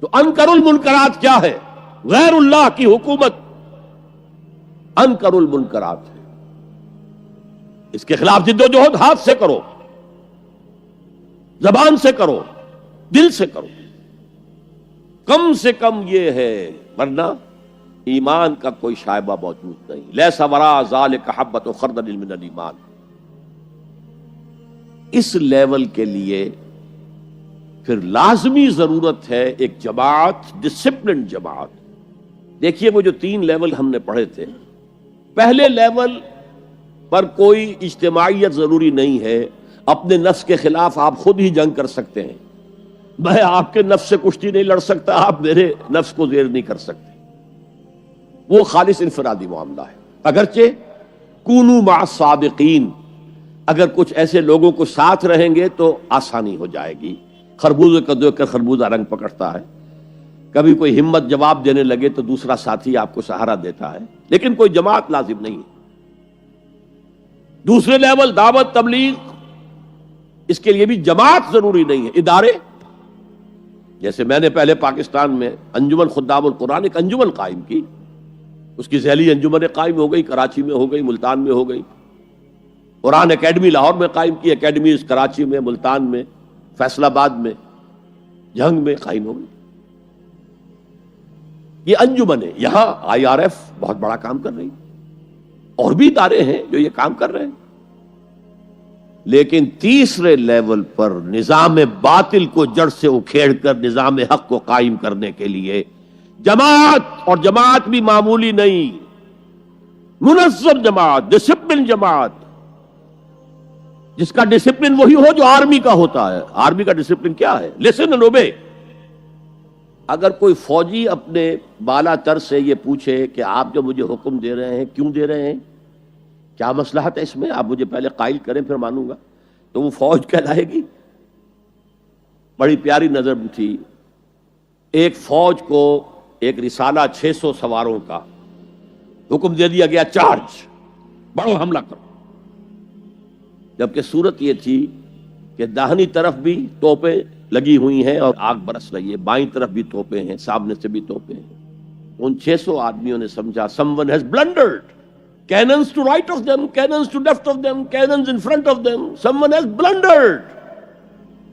تو انکر المنکرات کیا ہے؟ غیر اللہ کی حکومت انکر المنکرات ہے۔ اس کے خلاف جد و جہد ہاتھ سے کرو، زبان سے کرو، دل سے کرو، کم سے کم یہ ہے، ورنہ ایمان کا کوئی شائبہ موجود نہیں۔ لیس وراء ذلک حبۃ خردل من الایمان۔ اس لیول کے لیے پھر لازمی ضرورت ہے ایک جماعت، ڈسپلن جماعت۔ دیکھیے وہ جو 3 لیول ہم نے پڑھے تھے، پہلے لیول پر کوئی اجتماعیت ضروری نہیں ہے، اپنے نفس کے خلاف آپ خود ہی جنگ کر سکتے ہیں، میں آپ کے نفس سے کشتی نہیں لڑ سکتا، آپ میرے نفس کو زیر نہیں کر سکتے، وہ خالص انفرادی معاملہ ہے۔ اگرچہ کونوا مع الصادقین، اگر کچھ ایسے لوگوں کو ساتھ رہیں گے تو آسانی ہو جائے گی۔ خربوزے کو دیکھ کر خربوزہ رنگ پکڑتا ہے، کبھی کوئی ہمت جواب دینے لگے تو دوسرا ساتھی آپ کو سہارا دیتا ہے، لیکن کوئی جماعت لازم نہیں ہے۔ دوسرے لیول دعوت تبلیغ، اس کے لیے بھی جماعت ضروری نہیں ہے، ادارے، جیسے میں نے پہلے پاکستان میں انجمن خدام القرآن ایک انجمن قائم کی، اس کی ذیلی انجمنیں قائم ہو گئی، کراچی میں ہو گئی، ملتان میں ہو گئی، قرآن اکیڈمی لاہور میں قائم کی، اکیڈمیز کراچی میں، ملتان میں، فیصل آباد میں، جھنگ میں قائم ہو گئی۔ یہ انجمن ہے، یہاں IRF بہت بڑا کام کر رہی ہے، اور بھی ادارے ہیں جو یہ کام کر رہے ہیں، لیکن تیسرے لیول پر نظام باطل کو جڑ سے اکھیڑ کر نظام حق کو قائم کرنے کے لیے جماعت، اور جماعت بھی معمولی نہیں، منظم جماعت، ڈسپلن جماعت، جس کا ڈسپلن وہی ہو جو آرمی کا ہوتا ہے۔ آرمی کا ڈسپلن کیا ہے؟ Listen and obey. اگر کوئی فوجی اپنے بالا تر سے یہ پوچھے کہ آپ جو مجھے حکم دے رہے ہیں کیوں دے رہے ہیں، کیا مصلحت ہے اس میں، آپ مجھے پہلے قائل کریں پھر مانوں گا، تو وہ فوج کہلائے گی۔ بڑی پیاری نظر تھی، ایک فوج کو ایک رسالہ 600 سواروں کا حکم دے دیا گیا، چارج، بڑھو حملہ کرو، جبکہ صورت یہ تھی کہ داہنی طرف بھی توپیں لگی ہوئی ہیں اور آگ برس رہی ہے، بائیں طرف بھی توپیں ہیں، سامنے سے بھی توپیں ہیں۔ ان 600 آدمیوں نے سمجھا someone has blundered, cannons to right of them, cannons to left of them, cannons in front of them, someone has blundered.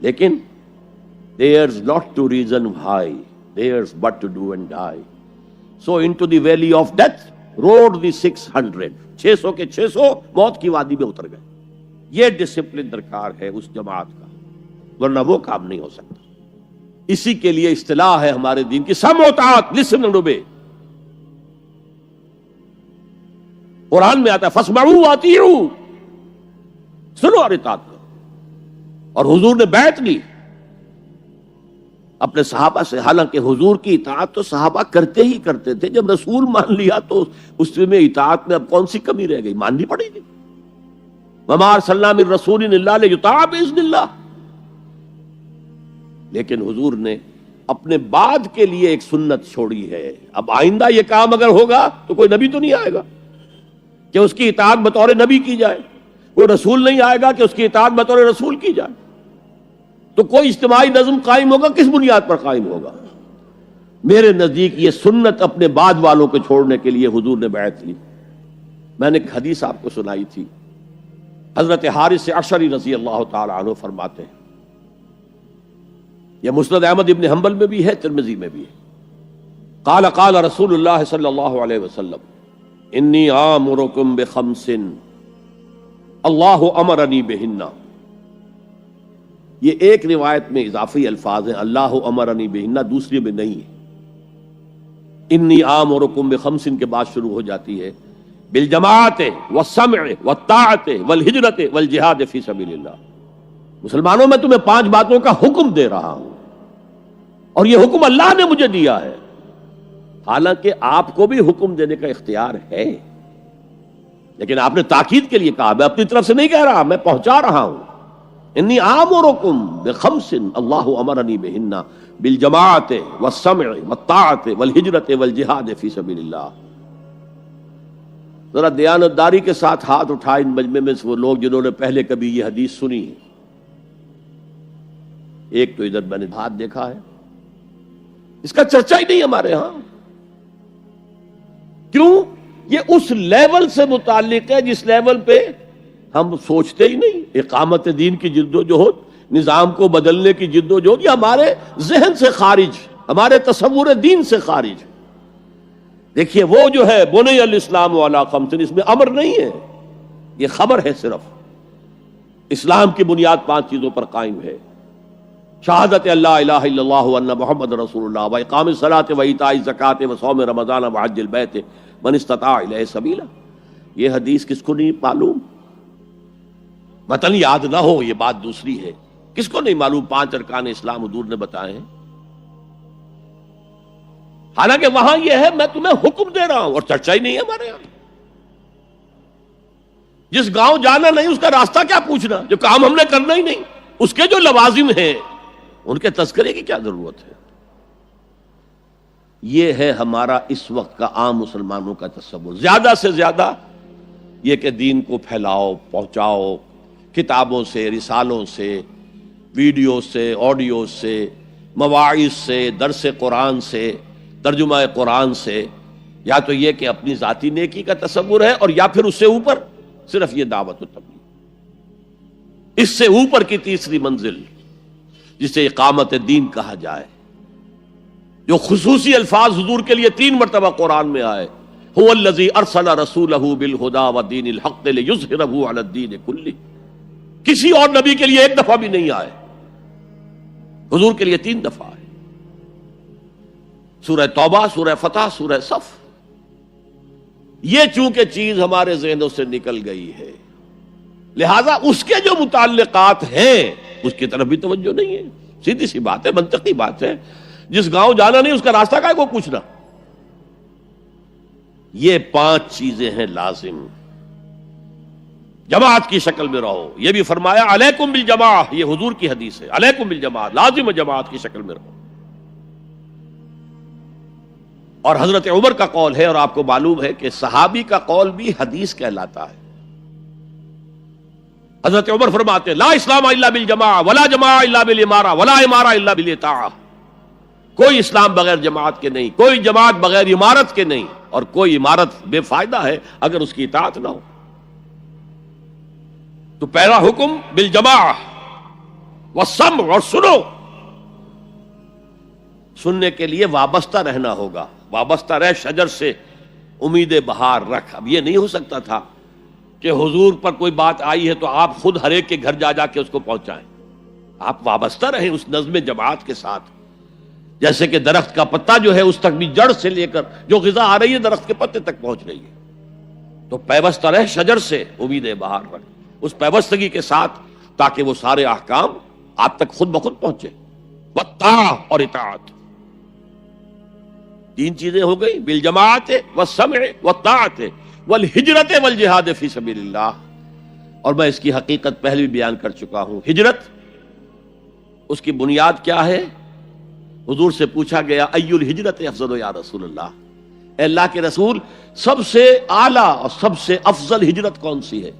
لیکن there's not to reason why, there's but to do and die. So into the valley of death rode the 600. 600 کے 600 موت کی وادی میں اتر گئے۔ یہ discipline درکار ہے اس جماعت کا، ورنہ وہ کام نہیں ہو سکتا۔ اسی کے لیے اصطلاح ہے ہمارے دین کی سمع و طاعت، لسن اینڈ اوبے۔ قرآن میں آتا ہے فاسمعوا واطیعوا، سنو اور اطاعت کرو، اور حضور نے بیعت لی اپنے صحابہ سے، حالانکہ حضور کی اطاعت تو صحابہ کرتے ہی کرتے تھے، جب رسول مان لیا تو اس میں اطاعت میں اب کون سی کمی رہ گئی، ماننی پڑے گی۔ وما ارسلنا من رسول الا لیطاع باذن اللہ۔ لیکن حضور نے اپنے بعد کے لیے ایک سنت چھوڑی ہے، اب آئندہ یہ کام اگر ہوگا تو کوئی نبی تو نہیں آئے گا کہ اس کی اطاعت بطور نبی کی جائے، کوئی رسول نہیں آئے گا کہ اس کی اطاعت بطور رسول کی جائے، تو کوئی اجتماعی نظم قائم ہوگا، کس بنیاد پر قائم ہوگا؟ میرے نزدیک یہ سنت اپنے بعد والوں کو چھوڑنے کے لیے حضور نے بیعت لی۔ میں نے ایک حدیث آپ کو سنائی تھی، حضرت حارث عشری رضی اللہ تعالی عنہ فرماتے ہیں، یہ مسند احمد ابن حنبل میں بھی ہے، ترمذی میں بھی ہے، قال قال رسول اللہ صلی اللہ علیہ وسلم انی آمرکم بخمس اللہ امرنی بہن۔ یہ ایک روایت میں اضافی الفاظ ہیں، اللہ امرنی بہن، دوسری میں نہیں ہے۔ انی آمرکم بخمس کے بعد شروع ہو جاتی ہے بالجماعت والسمع والطاعت والہجرت والجہاد فی سبیل اللہ۔ مسلمانوں میں تمہیں 5 باتوں کا حکم دے رہا ہوں، اور یہ حکم اللہ نے مجھے دیا ہے، حالانکہ آپ کو بھی حکم دینے کا اختیار ہے، لیکن آپ نے تاکید کے لیے کہا، میں اپنی طرف سے نہیں کہہ رہا، میں پہنچا رہا ہوں۔ انی آمرکم بخمس اللہ امرنی بہن بالجماعت والسمع والطاعت والہجرت والجہاد فی سبیل اللہ۔ ذرا دیانتداری کے ساتھ ہاتھ اٹھائے ان مجمع میں سے وہ لوگ جنہوں نے پہلے کبھی یہ حدیث سنی ہے۔ ایک تو ادھر میں نے ہاتھ دیکھا ہے، اس کا چرچا ہی نہیں ہمارے ہاں۔ کیوں؟ یہ اس لیول سے متعلق ہے جس لیول پہ ہم سوچتے ہی نہیں۔ اقامت دین کی جدوجہد، نظام کو بدلنے کی جدوجہد، یہ ہمارے ذہن سے خارج، ہمارے تصور دین سے خارج۔ دیکھیے وہ جو ہے بنی الاسلام علی خمس، اس میں امر نہیں ہے، یہ خبر ہے صرف۔ اسلام کی بنیاد 5 چیزوں پر قائم ہے، شہادت اللہ الہ الا اللہ وان محمد رسول اللہ و اقام الصلاۃ و ایتاء الزکوٰۃ و صوم رمضان و حج البیت من استطاع الیہ سبیلا. یہ حدیث کس کو نہیں معلوم؟ متن یاد نہ ہو یہ بات دوسری ہے، کس کو نہیں معلوم 5 ارکان اسلام حضور نے بتائے ہیں؟ حالانکہ وہاں یہ ہے میں تمہیں حکم دے رہا ہوں، اور چرچا ہی نہیں ہے ہمارے یہاں. جس گاؤں جانا نہیں اس کا راستہ کیا پوچھنا، جو کام ہم نے کرنا ہی نہیں، اس کے جو لوازم ہیں ان کے تذکرے کی کیا ضرورت ہے؟ یہ ہے ہمارا اس وقت کا عام مسلمانوں کا تصور. زیادہ سے زیادہ یہ کہ دین کو پھیلاؤ، پہنچاؤ، کتابوں سے، رسالوں سے، ویڈیو سے، آڈیو سے، مواعظ سے، درس قرآن سے، ترجمہ قرآن سے، یا تو یہ کہ اپنی ذاتی نیکی کا تصور ہے، اور یا پھر اس سے اوپر صرف یہ دعوت و تبلیغ. اس سے اوپر کی تیسری منزل جسے اقامت دین کہا جائے، جو خصوصی الفاظ حضور کے لیے 3 مرتبہ قرآن میں آئے، هو الذی ارسل رسولہ بالہدی ودین الحق لیظہرہ علی الدین کلہ. کسی اور نبی کے لیے 1 دفعہ بھی نہیں آئے، حضور کے لیے 3 دفعہ آئے. سورہ توبہ، سورہ فتح، سورہ صف. یہ چونکہ چیز ہمارے ذہنوں سے نکل گئی ہے، لہذا اس کے جو متعلقات ہیں اس کی طرف بھی توجہ نہیں ہے. سیدھی سی بات ہے، منطقی بات ہے. جس گاؤں جانا نہیں اس کا راستہ کا کو پوچھنا. یہ 5 چیزیں ہیں لازم. جماعت کی شکل میں رہو، یہ بھی فرمایا علیکم بالجماعہ، یہ حضور کی حدیث ہے، علیکم بالجماعہ، لازم جماعت کی شکل میں رہو. اور حضرت عمر کا قول ہے، اور آپ کو معلوم ہے کہ صحابی کا قول بھی حدیث کہلاتا ہے. حضرت عمر فرماتے ہیں لا اسلام الا بالجماعہ ولا جماعہ الا بالامارہ ولا امارہ الا بالاطاعہ. کوئی اسلام بغیر جماعت کے نہیں، کوئی جماعت بغیر عمارت کے نہیں، اور کوئی عمارت بے فائدہ ہے اگر اس کی اطاعت نہ ہو. تو پہلا حکم بالجماعہ والسمع، اور سنو. سننے کے لیے وابستہ رہنا ہوگا. وابستہ رہ شجر سے امید بہار رکھ. اب یہ نہیں ہو سکتا تھا کہ حضور پر کوئی بات آئی ہے تو آپ خود ہر ایک کے گھر جا جا کے اس کو پہنچائیں. آپ وابستہ رہیں اس نظم جماعت کے ساتھ. جیسے کہ درخت کا پتا جو ہے اس تک بھی جڑ سے لے کر جو غذا آ رہی ہے درخت کے پتے تک پہنچ رہی ہے. تو پیوستہ رہ شجر سے امید بہار رکھ، اس پیوستگی کے ساتھ، تاکہ وہ سارے احکام آپ تک خود بخود پہنچے. والطاعہ، اور اطاعت. 3 چیزیں ہو گئی، بالجماعت والسمع والطاعت والہجرت والجہاد فی سبیل اللہ. اور میں اس کی حقیقت پہلے بھی بیان کر چکا ہوں. ہجرت، اس کی بنیاد کیا ہے؟ حضور سے پوچھا گیا ای الہجرت افضل یا رسول اللہ، اے اللہ کے رسول سب سے اعلیٰ اور سب سے افضل ہجرت کون سی ہے؟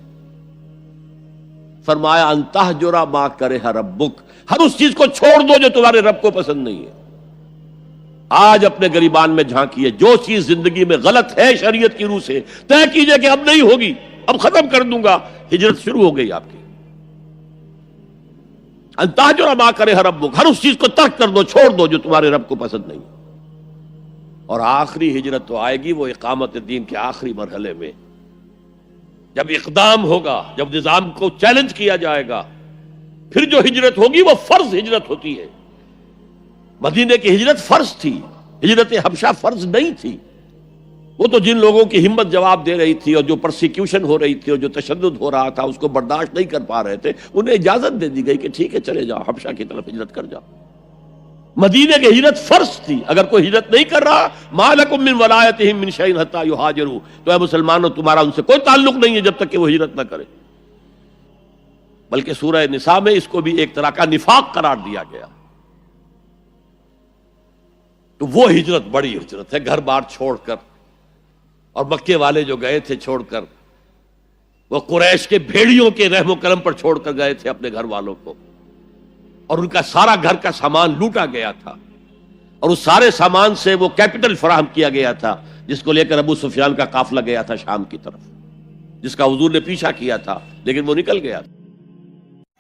فرمایا ان تہجر ما کرہ ربک، ہر اس چیز کو چھوڑ دو جو تمہارے رب کو پسند نہیں ہے. آج اپنے گریبان میں جھانکیے، جو چیز زندگی میں غلط ہے شریعت کی روح سے طے کیجئے کہ اب نہیں ہوگی، اب ختم کر دوں گا. ہجرت شروع ہو گئی آپ کی. ان تہجر ما کرہ ربک، ہر اس چیز کو ترک کر دو، چھوڑ دو جو تمہارے رب کو پسند نہیں. اور آخری ہجرت تو آئے گی وہ اقامت دین کے آخری مرحلے میں، جب اقدام ہوگا، جب نظام کو چیلنج کیا جائے گا. پھر جو ہجرت ہوگی وہ فرض ہجرت ہوتی ہے. مدینے کی ہجرت فرض تھی، ہجرت حبشہ فرض نہیں تھی. وہ تو جن لوگوں کی ہمت جواب دے رہی تھی اور جو پرسیکیوشن ہو رہی تھی اور جو تشدد ہو رہا تھا اس کو برداشت نہیں کر پا رہے تھے، انہیں اجازت دے دی گئی کہ ٹھیک ہے چلے جاؤ، حبشہ کی طرف ہجرت کر جاؤ. مدینے کی ہجرت فرض تھی. اگر کوئی ہجرت نہیں کر رہا، ما لکم من ولایتہم من شیء حتی یہاجروا، تو اے مسلمانوں تمہارا ان سے کوئی تعلق نہیں ہے جب تک کہ وہ ہجرت نہ کرے. بلکہ سورہ نساء میں اس کو بھی ایک طرح کا نفاق قرار دیا گیا. تو وہ ہجرت بڑی ہجرت ہے، گھر بار چھوڑ کر. اور مکے والے جو گئے تھے چھوڑ کر، وہ قریش کے بھیڑیوں کے رحم و کرم پر چھوڑ کر گئے تھے اپنے گھر والوں کو، اور ان کا سارا گھر کا سامان لوٹا گیا تھا، اور اس سارے سامان سے وہ کیپٹل فراہم کیا گیا تھا جس کو لے کر ابو سفیان کا قافلہ گیا تھا شام کی طرف، جس کا حضور نے پیچھا کیا تھا لیکن وہ نکل گیا.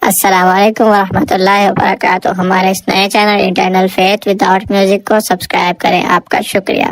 السلام علیکم ورحمۃ اللہ وبرکاتہ. ہمارے اس نئے channel internal faith without music کو سبسکرائب کریں. آپ کا شکریہ.